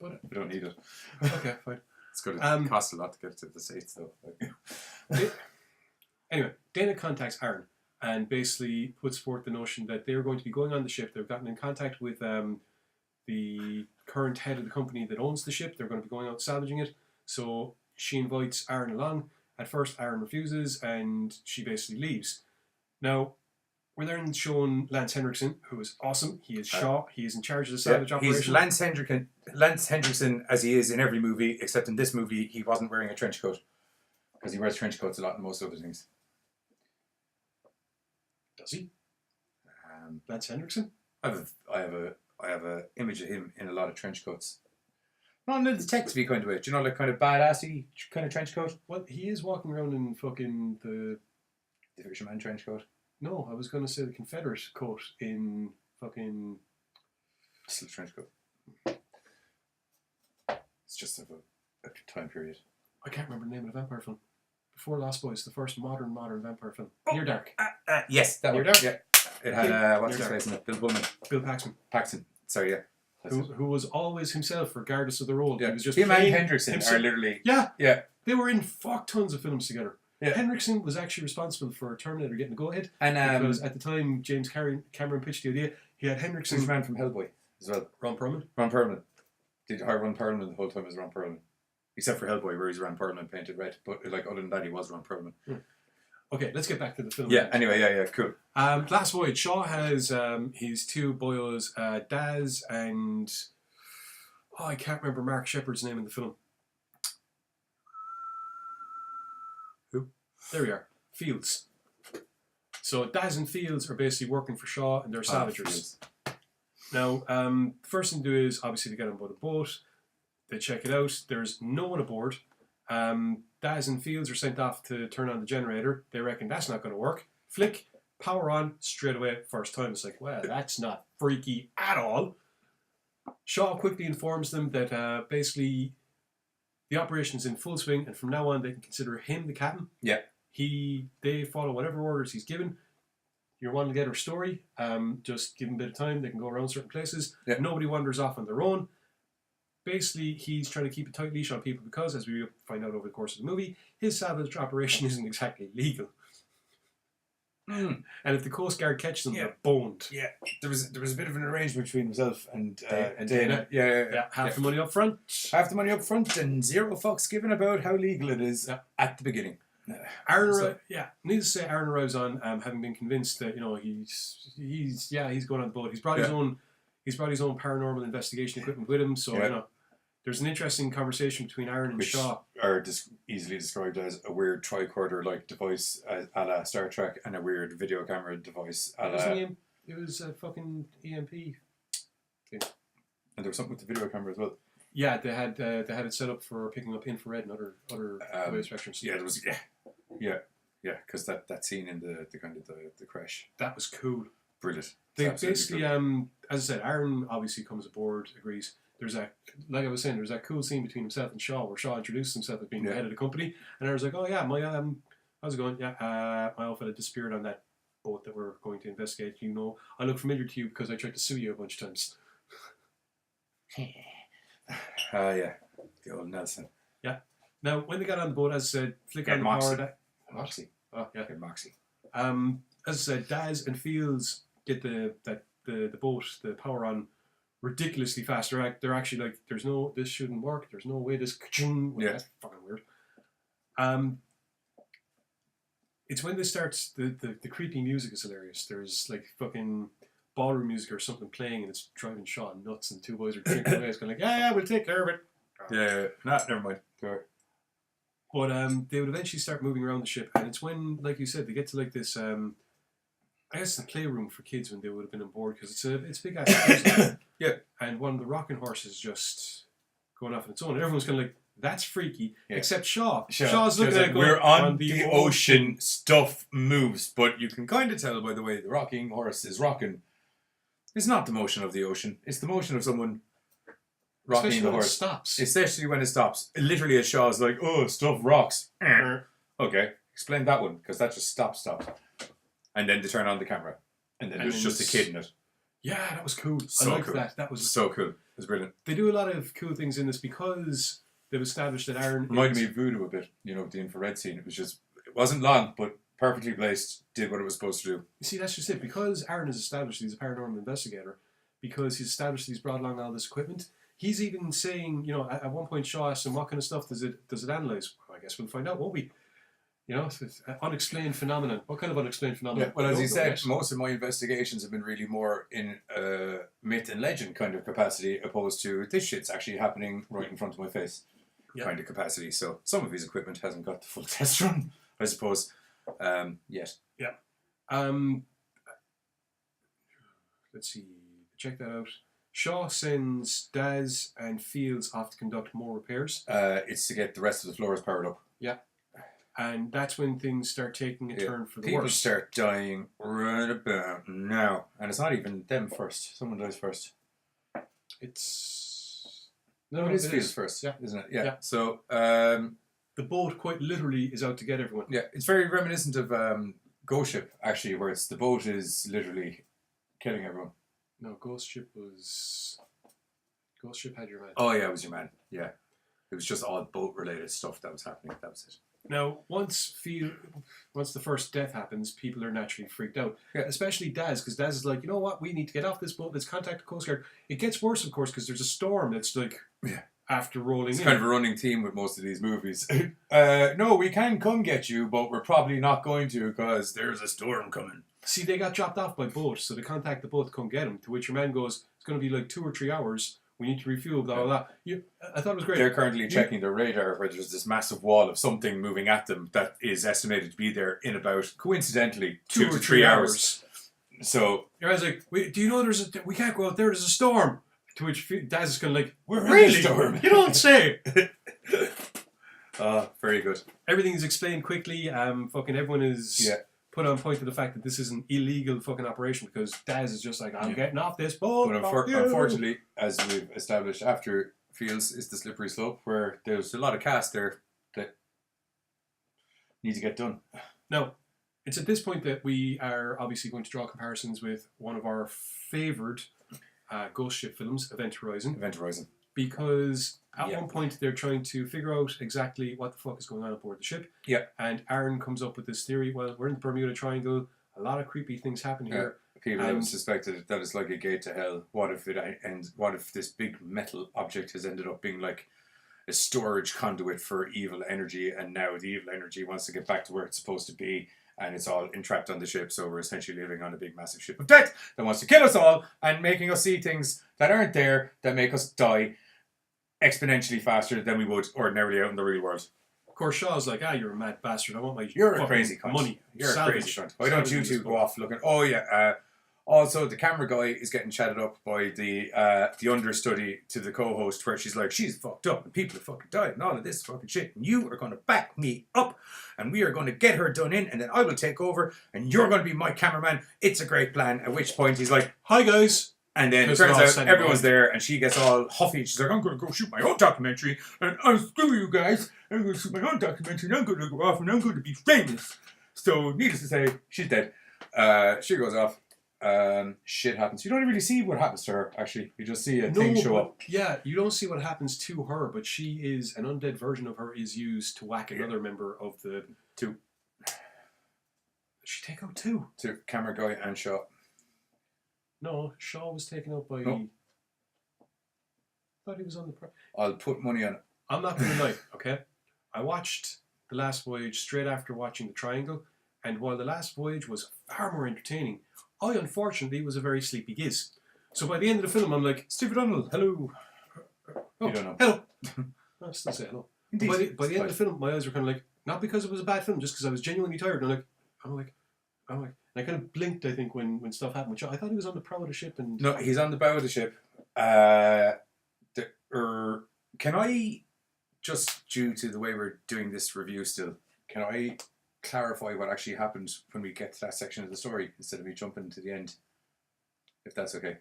But we don't need it. Okay, fine. It's going to cost a lot to get it to the States, though. Anyway, Dana contacts Aaron and basically puts forth the notion that they're going to be going on the ship. They've gotten in contact with the current head of the company that owns the ship. They're going to be going out salvaging it. So she invites Aaron along. At first, Aaron refuses, and she basically leaves. Now, we're then shown Lance Henriksen, who is awesome. He is Shaw. He is in charge of the salvage operation. He's Lance Hendrickson, as he is in every movie, except in this movie, he wasn't wearing a trench coat. Because he wears trench coats a lot in most other things. Does he? Lance Henriksen? I have a image of him in a lot of trench coats. Not in a detective-y kind of way. Do you know, like kind of badassy kind of trench coat? Well, he is walking around in fucking the Fisherman trench coat. No, I was going to say the Confederate coat in fucking... Still trench coat. It's just of a time period. I can't remember the name of the vampire film. Before Lost Boys, the first modern vampire film. Near Dark. Yes, that Near one. Dark. Yeah. It had, what's Near his face in it? Bill Pullman. Bill Paxton. Sorry, yeah. Who was always himself, regardless of the role. Yeah. He was just him and playing Hendrickson himself. are literally... Yeah. Yeah. They were in fuck tons of films together. Yeah. Henriksen was actually responsible for Terminator getting the go-ahead. And because at the time James Cameron pitched the idea, he had Henriksen... Who's man from Hellboy as well? Ron Perlman. Ron Perlman. Did hire Ron Perlman the whole time as Ron Perlman. Except for Hellboy, where he's Ron Perlman painted red. But like other than that, he was Ron Perlman. Okay, let's get back to the film. Yeah, anyway, yeah, cool. Last Voyage, Shaw has his two boyos, Daz and... Oh, I can't remember Mark Shepard's name in the film. Who? There we are. Fields. So Daz and Fields are basically working for Shaw, and they're salvagers. Now, the first thing to do is obviously to get on board a boat. They check it out. There's no one aboard. Daz and Fields are sent off to turn on the generator. They reckon that's not going to work. Flick, power on, straight away, first time. It's like, well, that's not freaky at all. Shaw quickly informs them that basically the operation's in full swing, and from now on they can consider him the captain. Yeah. They follow whatever orders he's given. you're wanting to get her story. Just give them a bit of time. They can go around certain places. Yeah. Nobody wanders off on their own. Basically, he's trying to keep a tight leash on people because, as we find out over the course of the movie, his salvage operation isn't exactly legal. And if the Coast Guard catches them, they're boned. Yeah, there was a bit of an arrangement between himself and And Dana. Yeah. Half the money up front. Half the money up front and zero fucks given about how legal it is at the beginning. Needless to say, Aaron arrives on having been convinced that he's going on the boat. He's brought his own paranormal investigation equipment with him. So there's an interesting conversation between Aaron and Shaw. Are easily described as a weird tricorder-like device a la Star Trek and a weird video camera device a la... It was a fucking EMP thing. And there was something with the video camera as well. Yeah, they had it set up for picking up infrared and other wave spectrums. Yeah, there was because that scene in the kind of the crash. That was cool. Brilliant. They basically, as I said, Aaron obviously comes aboard, agrees. There's that, like I was saying, there's that cool scene between himself and Shaw where Shaw introduces himself as being the head of the company, and Aaron's like, "Oh yeah, my how's it going? Yeah, my old fella disappeared on that boat that we're going to investigate. You know, I look familiar to you because I tried to sue you a bunch of times." Yeah, the old Nelson. Yeah. Now, when they got on the boat, as I said, flick on the power. Moxie. Oh yeah, Moxie. As I said, Daz and Fields get the boat, the power on ridiculously fast. They're actually like, this shouldn't work. There's no way this. That's fucking weird. It's when they start the creepy music is hilarious. There's like fucking ballroom music or something playing, and it's driving Sean nuts. And the two boys are drinking away. It's going like, yeah, we'll take care of it. Never mind. Sure. But they would eventually start moving around the ship, and it's when, like you said, they get to like this. I guess the playroom for kids when they would have been on board, because it's a big ass. Yeah. And one of the rocking horses just going off on its own, and everyone's kind of like, "That's freaky," except Shaw. Shaw's looking at it going, we're on the ocean. Stuff moves, but you can kind of tell by the way the rocking horse is rocking. It's not the motion of the ocean; it's the motion of someone rocking especially the when horse. it stops. Especially when it stops. Literally, as Shaw's like, "Oh, stuff rocks." Okay, explain that one, because that just stops. And then they turn on the camera, and then there's just a kid in it. Yeah, that was cool. So I liked cool. that. That was so cool. It was brilliant. They do a lot of cool things in this because they've established that Aaron Reminded me of Voodoo a bit. You know, the infrared scene. It wasn't long, but perfectly placed. Did what it was supposed to do. You see, that's just it. Because Aaron has established he's a paranormal investigator, because he's established he's brought along all this equipment. He's even saying, you know, at one point Shaw asked him, "What kind of stuff does it analyze?" Well, I guess we'll find out, won't we? You know, it's an unexplained phenomenon. What kind of unexplained phenomenon? Yeah, well, as he said, yet. most of my investigations have been really more in myth and legend kind of capacity, opposed to this shit's actually happening right in front of my face kind of capacity. So some of his equipment hasn't got the full test run, I suppose, yet. Yeah. Let's see. Check that out. Shaw sends Daz and Fields off to conduct more repairs. It's to get the rest of the floors powered up. Yeah. And that's when things start taking a turn for the People worse. start dying right about now. And it's not even them first. Someone dies first. It's... No, it is Fields first, isn't it? Yeah. So, the boat quite literally is out to get everyone. Yeah, it's very reminiscent of Ghost Ship, actually, where it's the boat is literally killing everyone. No, Ghost Ship had your man. Oh, yeah, it was your man. Yeah. It was just all boat-related stuff that was happening. That was it. Now, once the first death happens, people are naturally freaked out. Yeah. Especially Daz, because Daz is like, you know what, we need to get off this boat, let's contact the Coast Guard. It gets worse, of course, because there's a storm that's like, after rolling It's in. kind of a running theme with most of these movies. No, we can come get you, but we're probably not going to because there's a storm coming. See, they got dropped off by boat, so they contact the boat to come get them, to which your man goes, it's going to be like 2 or 3 hours. We need to refuel, blah, blah, blah. I thought it was great. They're currently checking their radar where there's this massive wall of something moving at them that is estimated to be there in about, coincidentally, 2 to 3 hours. So... Your man's like, do you know we can't go out there, there's a storm. To which Daz is kind of like, we're really? in a storm. You don't say. Very good. Everything is explained quickly. Fucking everyone is put on point to the fact that this is an illegal fucking operation because Daz is just like, I'm getting off this boat. But unfortunately, as we've established after Fields, is the slippery slope where there's a lot of cast there that need to get done. Now, it's at this point that we are obviously going to draw comparisons with one of our favoured ghost ship films, Event Horizon. Event Horizon. Because at one point they're trying to figure out exactly what the fuck is going on aboard the ship. Yeah. And Aaron comes up with this theory, well, we're in the Bermuda Triangle, a lot of creepy things happen here. People have suspected that it's like a gate to hell. What if it ends? What if this big metal object has ended up being like a storage conduit for evil energy, and now the evil energy wants to get back to where it's supposed to be, and it's all entrapped on the ship, so we're essentially living on a big massive ship of death that wants to kill us all and making us see things that aren't there, that make us die exponentially faster than we would ordinarily out in the real world. Of course, Shaw's like, you're a mad bastard. I want my You're a crazy cunt. money. You're a crazy cunt. Why don't you two go off looking? Oh yeah. Also, the camera guy is getting chatted up by the understudy to the co-host, where she's like, she's fucked up and people have fucking died and all of this fucking shit, and you are going to back me up and we are going to get her done in, and then I will take over and you're going to be my cameraman. It's a great plan. At which point he's like, hi guys. And then it turns out everyone's there and she gets all huffy. She's like, I'm going to go shoot my own documentary and I'll screw you guys. I'm going to shoot my own documentary and I'm going to go off and I'm going to be famous. So needless to say, she's dead. She goes off. Shit happens. You don't really see what happens to her, actually. You just see a thing show up. Yeah, you don't see what happens to her, but she is, an undead version of her is used to whack another member of the... Two. Did she take out two? Two. Camera guy and Shaw. No, Shaw was taken out by... No. I thought he was on the... I'll put money on it. I'm not going to lie, okay? I watched The Last Voyage straight after watching The Triangle, and while The Last Voyage was far more entertaining, I unfortunately was a very sleepy Giz. So by the end of the film, I'm like, Steve O'Donnell, hello. You don't know. Hello. I still say hello. Indeed. By the end of the film, my eyes were kind of like, not because it was a bad film, just because I was genuinely tired. And I'm like, and I kind of blinked, I think, when stuff happened. Which I thought he was on the prow of the ship. And No, he's on the bow of the ship. Can I, just due to the way we're doing this review still, can I clarify what actually happened when we get to that section of the story instead of me jumping to the end, if that's okay?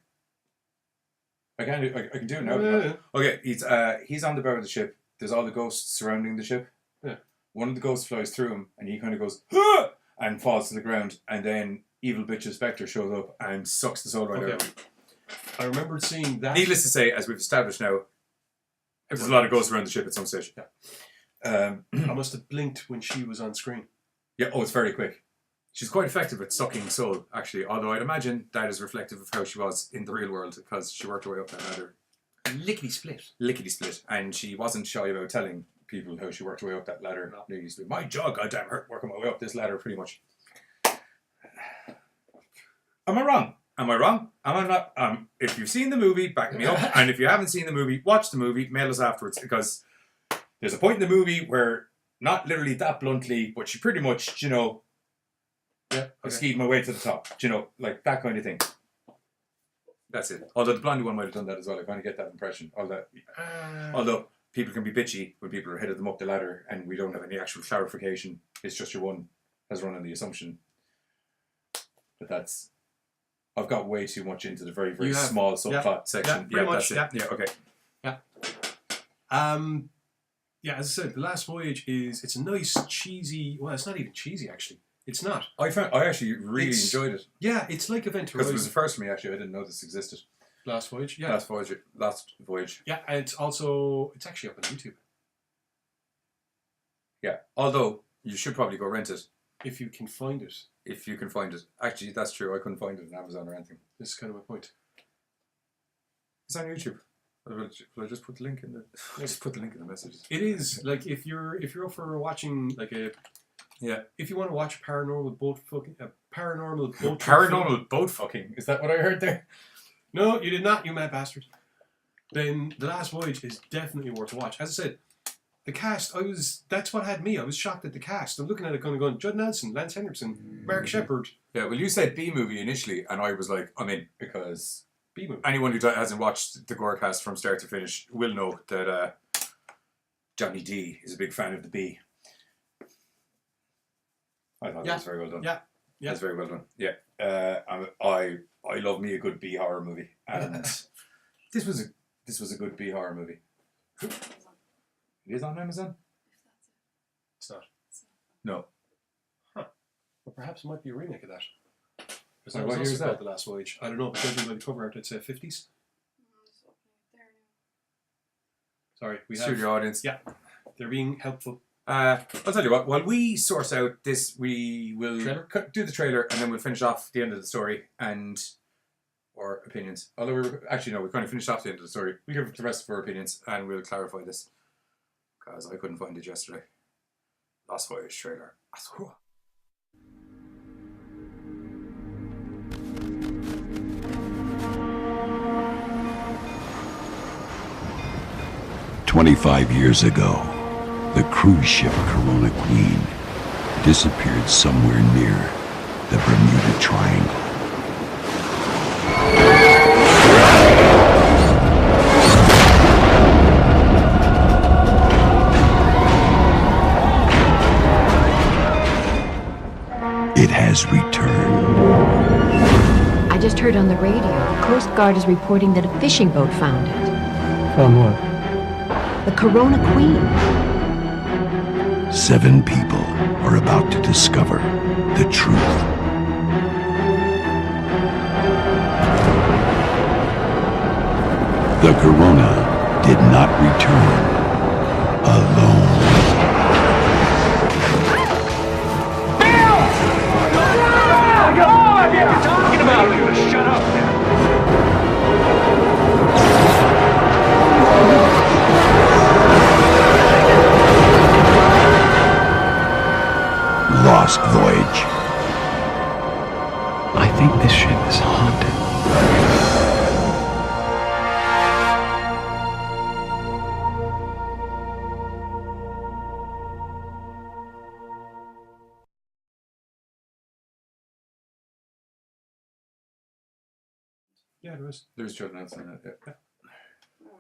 I can do it now. Yeah. Okay, he's on the bow of the ship. There's all the ghosts surrounding the ship. Yeah. One of the ghosts flies through him and he kind of goes, "Ah!" and falls to the ground, and then evil bitch Spectre shows up and sucks the soul right out. I remembered seeing that. Needless to say, as we've established now, there's a lot of ghosts around the ship at some stage. Yeah. I must have blinked when she was on screen. Yeah, it's very quick. She's quite effective at sucking soul, actually, although I'd imagine that is reflective of how she was in the real world, because she worked her way up that ladder. Lickety-split. And she wasn't shy about telling people how she worked her way up that ladder. No. It used to be, my jaw goddamn hurt working my way up this ladder, pretty much. Am I wrong? Am I wrong? Am I not? If you've seen the movie, back me up. And if you haven't seen the movie, watch the movie, mail us afterwards, because there's a point in the movie where, not literally that bluntly, but she pretty much, I skied my way to the top. Like that kind of thing. That's it. Although the blondie one might have done that as well. I kind of get that impression. Although people can be bitchy when people are headed them up the ladder and we don't have any actual clarification. It's just your one has run on the assumption that that's... I've got way too much into the very, very small subplot section. Yeah, that's much, it. Yeah, okay. Yeah, as I said, The Last Voyage it's a nice, cheesy... Well, it's not even cheesy, actually. It's not. I actually really enjoyed it. Yeah, it's like Event Horizon. Because it was the first for me, actually. I didn't know this existed. Last Voyage, yeah. Last Voyage. Yeah, and it's actually up on YouTube. Yeah, although you should probably go rent it. If you can find it. If you can find it. Actually, that's true. I couldn't find it on Amazon or anything. This is kind of my point. It's on YouTube. Will I just put the link in the... Just put the link in the messages. It is, like, if you're up for watching, like, if you want to watch paranormal boat fucking... Paranormal boat fucking? Is that what I heard there? No, you did not, you mad bastard. Then The Last Voyage is definitely worth a watch. As I said, the cast, that's what had me. I was shocked at the cast. I'm looking at it kind of going, Judd Nelson, Lance Henriksen, Mark Shepard. Yeah, well, you said B-movie initially, and I was like, I'm in, because B-movie. Anyone who hasn't watched the Gorecast from start to finish will know that Johnny D is a big fan of the B. I thought that was very well done. Yeah. That's very well done. Yeah. I love me a good B horror movie, and this was a good B horror movie. It is on Amazon? It's not. No. Huh. Or perhaps it might be a remake of that. Because Oh, that what was year also is that? called The Last Voyage. I don't know, but judging by the cover art, I'd say 50s. Sorry, we have... Studio audience. Yeah, they're being helpful. I'll tell you what, while we source out this, we will do the trailer and then we'll finish off the end of the story or opinions. Although we're kind of finished off the end of the story. We'll give the rest of our opinions and we'll clarify this. Because I couldn't find it yesterday. Last Voyage trailer. 25 years ago, the cruise ship Corona Queen disappeared somewhere near the Bermuda Triangle. It has returned. I just heard on the radio, the Coast Guard is reporting that a fishing boat found it. Found what? The Corona Queen. 7 people are about to discover the truth. The Corona did not return alone. Lost Voyage. I think this ship is haunted. Yeah, there is. There's Judd Nelson in it. Yeah.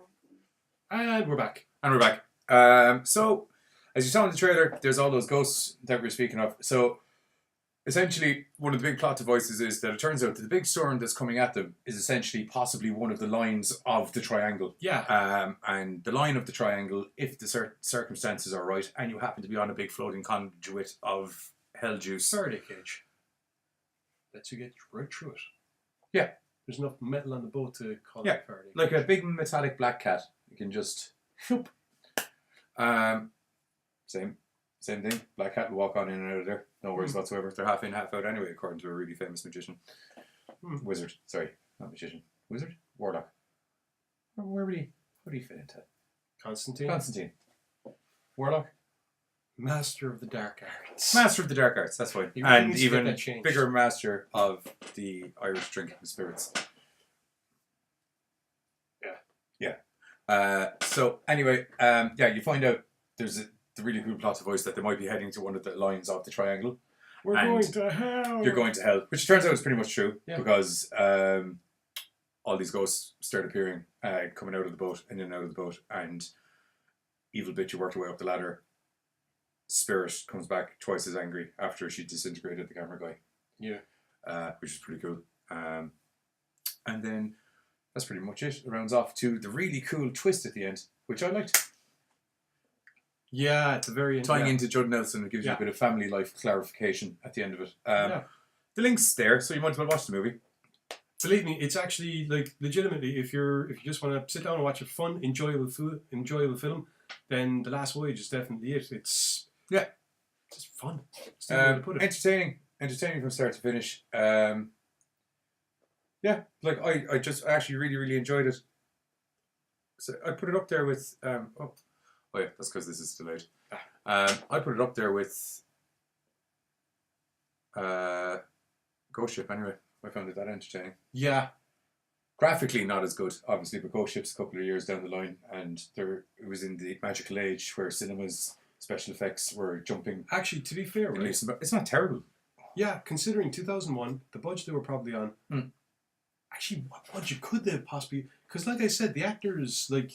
And we're back. And we're back. So, as you saw in the trailer, there's all those ghosts that we're speaking of. So, essentially, one of the big plot devices is that it turns out that the big storm that's coming at them is essentially possibly one of the lines of the triangle. Yeah. And the line of the triangle, if the circumstances are right, and you happen to be on a big floating conduit of hell juice. Faraday cage. Lets you get right through it. Yeah. There's enough metal on the boat to call Yeah, it a Faraday. like a big metallic black cat. You can just... Whoop. Same thing. Black cat will walk on in and out of there. No worries whatsoever. They're half in, half out anyway, according to a really famous magician. Wizard. Sorry, not magician. Wizard? Warlock. Where would he... How do you fit into it? Constantine. Warlock? Master of the Dark Arts. Master of the Dark Arts, that's fine. He really And needs to get even that changed. bigger master of the Irish drinking spirits. Yeah. So anyway, you find out there's the really cool plot device that they might be heading to one of the lines of the triangle. We're And going to hell. You're going to hell, which turns out is pretty much true because all these ghosts start appearing, coming out of the boat, in and out of the boat, and evil bitch who worked her way up the ladder, Spirit, comes back twice as angry after she disintegrated the camera guy. Yeah. Which is pretty cool. And then that's pretty much it. It rounds off to the really cool twist at the end, which I liked. Yeah, at the very end. Tying into Judd Nelson, it gives you a bit of family life clarification at the end of it. The link's there, so you might as well watch the movie. Believe me, it's actually like legitimately. If you just want to sit down and watch a fun, enjoyable film, then The Last Voyage is definitely it. It's just fun. It's the way to put it. Entertaining from start to finish. I just actually really, really enjoyed it. So I put it up there with that's because this is delayed. I put it up there with Ghost Ship anyway. I found it that entertaining. Yeah. Graphically not as good, obviously, but Ghost Ship's a couple of years down the line, and it was in the magical age where cinema's special effects were jumping. Actually, to be fair, right? It's not terrible. Yeah, considering 2001, the budget they were probably on. Actually, what budget could they have possibly? Because, like I said, the actors, like,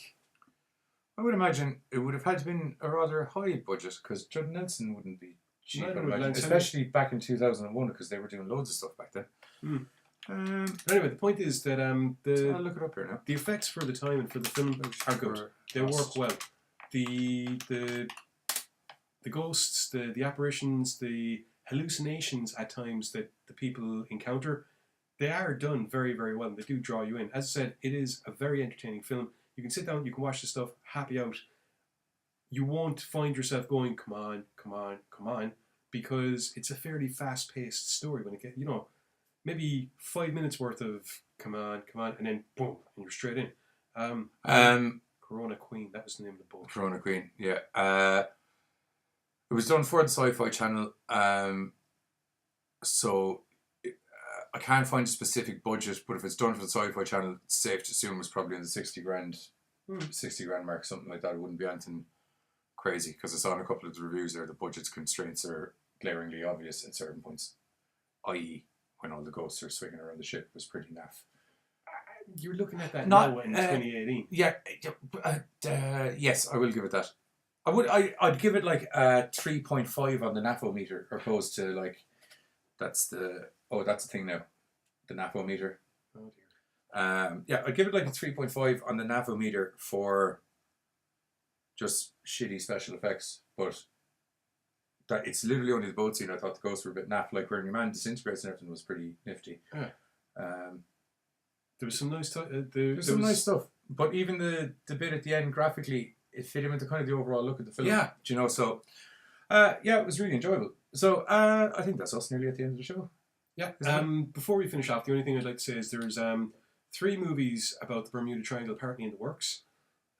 I would imagine it would have had to been a rather high budget because Judd Nelson wouldn't be cheap, Neither I would imagine, Lance especially back in 2001 because they were doing loads of stuff back then. Anyway, the point is that I'll look it up here now. the effects for the time and for the film are good. They work well. The ghosts, the apparitions, the hallucinations at times that the people encounter, they are done very, very well. And they do draw you in. As I said, it is a very entertaining film. You can sit down, you can watch the stuff, happy out. You won't find yourself going, come on, come on, come on, because it's a fairly fast-paced story. When it gets, maybe 5 minutes worth of come on, and then boom, and you're straight in. Corona Queen, that was the name of the boat. Corona Queen, yeah. It was done for the Sci-Fi Channel, so I can't find a specific budget, but if it's done for the Sci-Fi Channel, it's safe to assume it's probably in the 60 grand mark, something like that. It wouldn't be anything crazy, because I saw in a couple of the reviews there the budget's constraints are glaringly obvious at certain points, i.e. when all the ghosts are swinging around the ship was pretty naff. You're looking at that now in 2018. Yeah, yes, I will give it that. I'd give it like a 3.5 on the NAFO meter, opposed to like that's the thing now, the NAFO meter. Oh dear. Yeah, I'd give it like a 3.5 on the NAFO meter for just shitty special effects, but that it's literally only the boat scene I thought the ghosts were a bit naff. Like when your man disintegrates and everything was pretty nifty. Yeah. There was some nice There's some nice stuff, but even the bit at the end graphically, it fit in with the kind of the overall look of the film. Yeah, so yeah, it was really enjoyable. So I think that's us nearly at the end of the show. Yeah. Before we finish off, the only thing I'd like to say is there's 3 movies about the Bermuda Triangle apparently in the works.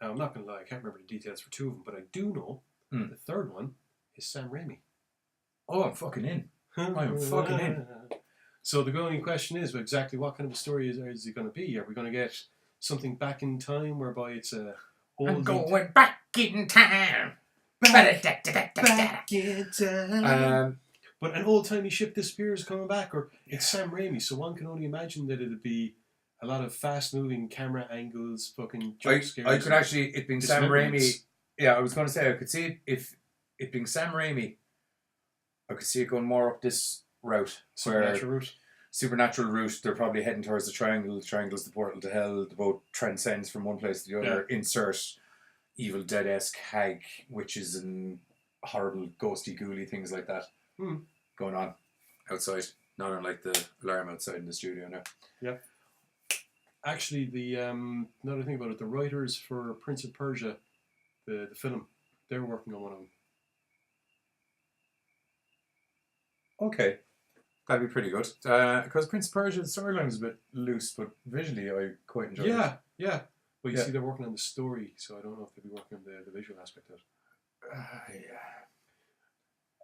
I'm not going to lie, I can't remember the details for 2 of them, but I do know the third one is Sam Raimi. Oh, I'm fucking in. I'm fucking in. So the only question is, well, exactly what kind of a story is it going to be? Are we going to get something back in time whereby it's a I'm going back in time. Back in time. But an old-timey ship disappears coming back, or it's Sam Raimi, so one can only imagine that it'd be a lot of fast-moving camera angles, fucking jump scares. I could actually, it being Sam Raimi, yeah, I was going to say, I could see it, if it being Sam Raimi, I could see it going more up this route. Supernatural route. They're probably heading towards the triangle. The triangle's the portal to hell. The boat transcends from one place to the other. Yeah. Insert Evil Dead-esque hag, witches and horrible ghosty ghouly things like that going on outside. Not unlike the alarm outside in the studio now. Yeah. Actually, the another thing about it, the writers for Prince of Persia, the film, they're working on one of them. Okay. That'd be pretty good. Because Prince of Persia, the storyline is a bit loose, but visually I quite enjoy it. Yeah. Well, you see, they're working on the story, so I don't know if they'll be working on the visual aspect of it.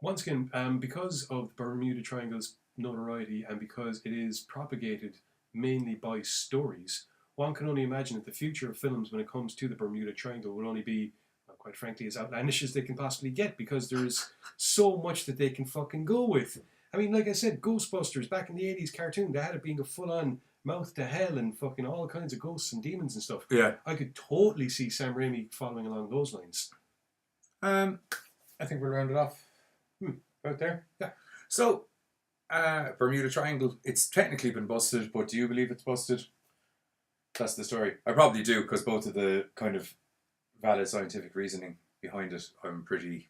Once again, because of the Bermuda Triangle's notoriety and because it is propagated mainly by stories, one can only imagine that the future of films when it comes to the Bermuda Triangle will only be, well, quite frankly, as outlandish as they can possibly get, because there's so much that they can fucking go with. I mean, like I said, Ghostbusters, back in the 80s cartoon, they had it being a full-on mouth to hell and fucking all kinds of ghosts and demons and stuff. Yeah. I could totally see Sam Raimi following along those lines. I think we'll round it off out there. Yeah. So, Bermuda Triangle, it's technically been busted, but do you believe it's busted? That's the story. I probably do, because both of the kind of valid scientific reasoning behind it, I'm pretty...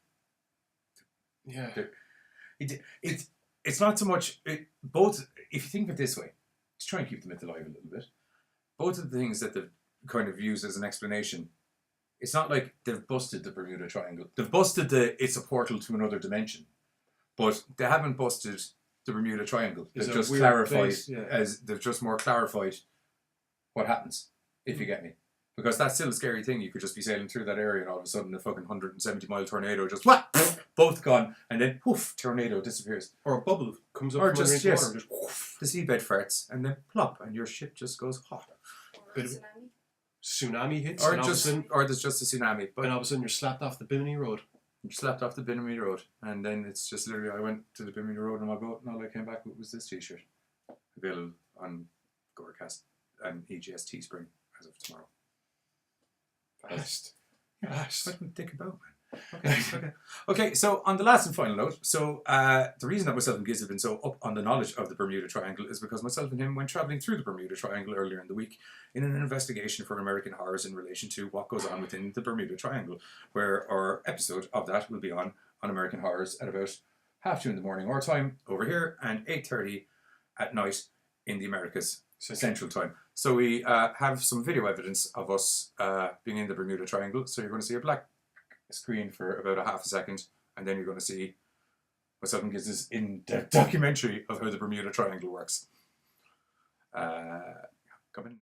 Yeah. It's not so much... both, if you think of it this way, to try and keep the myth alive a little bit, both of the things that they've kind of used as an explanation, it's not like they've busted the Bermuda Triangle. They've busted it's a portal to another dimension, but they haven't busted the Bermuda Triangle. They've just clarified, they've just more clarified what happens, if you get me. Because that's still a scary thing. You could just be sailing through that area and all of a sudden a fucking 170-mile tornado just both gone, and then poof, tornado disappears. Or a bubble comes up or from just, underneath water, the seabed farts, and then plop, and your ship just goes hot. Or a tsunami hits, or there's just a tsunami. But and all of a sudden you're slapped off the Bimini Road. You're slapped off the Bimini Road, and then it's just literally, I went to the Bimini Road on my boat, and all I came back with was this t-shirt. Available on Gorecast and EGS Teespring as of tomorrow. Fast. Let me think about, man. Okay, so on the last and final note, so the reason that myself and Giz have been so up on the knowledge of the Bermuda Triangle is because myself and him went travelling through the Bermuda Triangle earlier in the week in an investigation for American horrors in relation to what goes on within the Bermuda Triangle, where our episode of that will be on American horrors at about 2:30 in the morning our time over here, and 8:30 at night in the Americas Central Time. So we have some video evidence of us being in the Bermuda Triangle. So you're going to see a black screen for about a half a second, and then you're going to see myself and Giz's in-depth documentary of how the Bermuda Triangle works. Come in.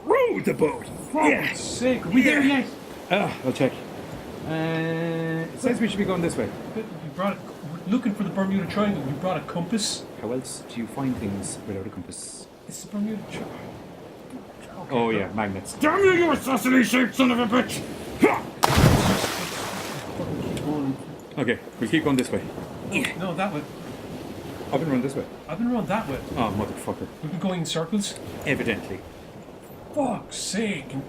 Row the boat. Fuck's sake, are we there yet? I'll check. It says we should be going this way. You brought we're looking for the Bermuda Triangle. You brought a compass. How else do you find things without a compass? It's the Bermuda Triangle. Oh yeah, magnets. Damn you, you assassinate son of a bitch! Okay, we'll keep going this way. No, that way. I've been running this way. I've been around that way. Oh, motherfucker. We've been going in circles. Evidently. Fuck's sake. What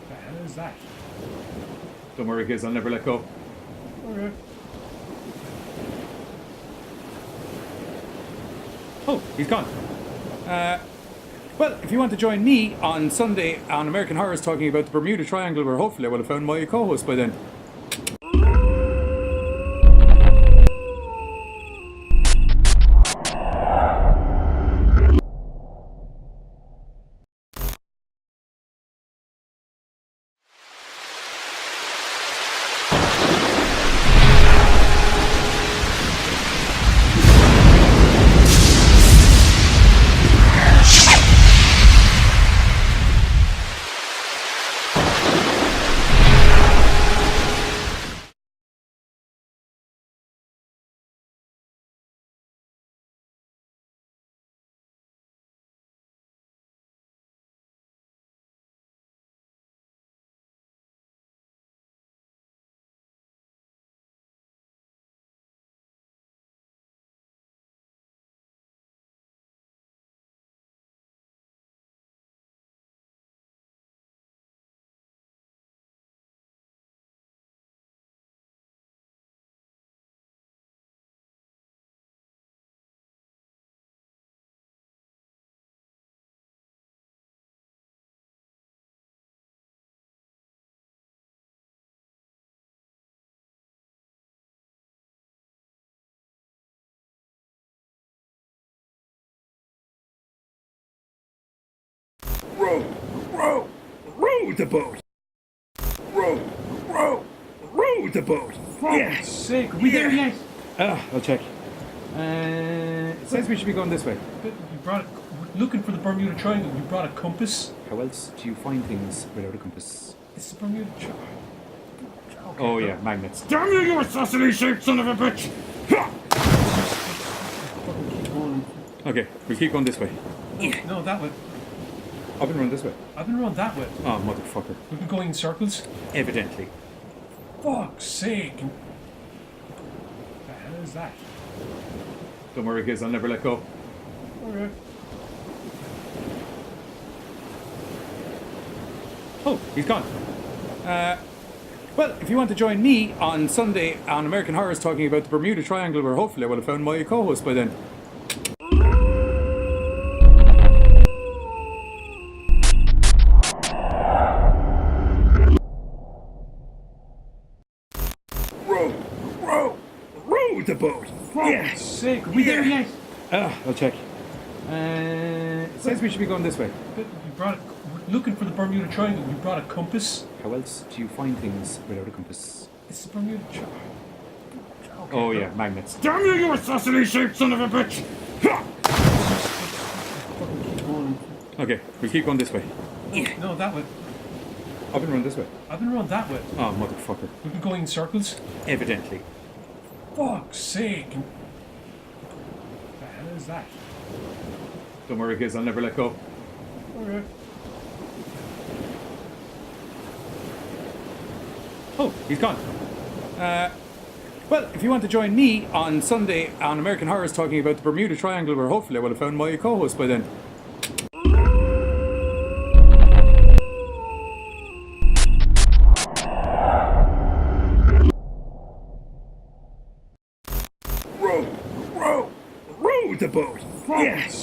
the hell is that? Don't worry, Giz, I'll never let go. Alright. Oh, he's gone. Well, if you want to join me on Sunday on American Horrors talking about the Bermuda Triangle, where hopefully I will have found my co-host by then. Row the boat. Row the boat. Fuck's sake, are we there yet? I'll check. It says we should be going this way. You brought we're looking for the Bermuda Triangle. You brought a compass. How else do you find things without a compass? It's the Bermuda Triangle. Oh yeah, magnets. Damn you, you assassinate son of a bitch! Okay, we'll keep going this way. No, that way. I've been running this way. I've been around that way. Oh, motherfucker. We've been going in circles. Evidently. Fuck's sake. What the hell is that? Don't worry, Giz, I'll never let go. Alright. Oh, he's gone. Well, if you want to join me on Sunday on American Horrors talking about the Bermuda Triangle, where hopefully I will have found my co-host by then. Row the boat. Fuck's sake, are we there yet? I'll check. It says we should be going this way. You brought we're looking for the Bermuda Triangle. You brought a compass. How else do you find things without a compass? It's the Bermuda Triangle. Oh yeah, magnets. Damn you, you assassinate son of a bitch! Okay, we'll keep going this way. No, that way. I've been running this way. I've been around that way. Oh, motherfucker. We've been going in circles. Evidently. Fuck's sake. What the hell is that? Don't worry, Giz, I'll never let go. Alright. Oh, he's gone. Well, if you want to join me on Sunday on American Horrors talking about the Bermuda Triangle, where hopefully I will have found my co-host by then.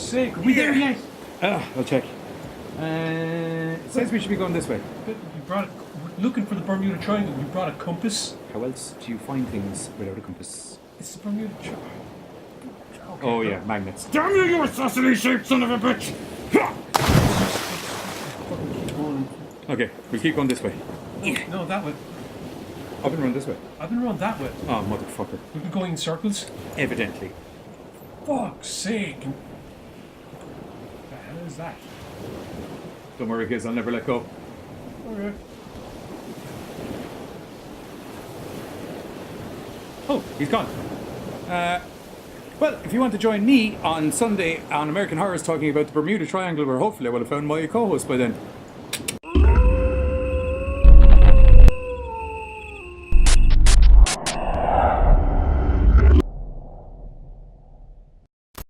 sake, are we there yet? I'll check. It says we should be going this way. But you brought it, we're looking for the Bermuda Triangle. You brought a compass. How else do you find things without a compass? It's the Bermuda Triangle. Okay, Oh yeah, magnets. Damn you, you assassinate-shaped son of a bitch! Okay, we'll keep going this way. No, that way. I've been running this way. I've been around that way. Oh, motherfucker. We've been going in circles. Evidently. Fuck's sake. What the hell is that? Don't worry, kids, I'll never let go. Alright. Oh, he's gone. Well, if you want to join me on Sunday on American Horrors talking about the Bermuda Triangle, where hopefully I will have found my co-host by then,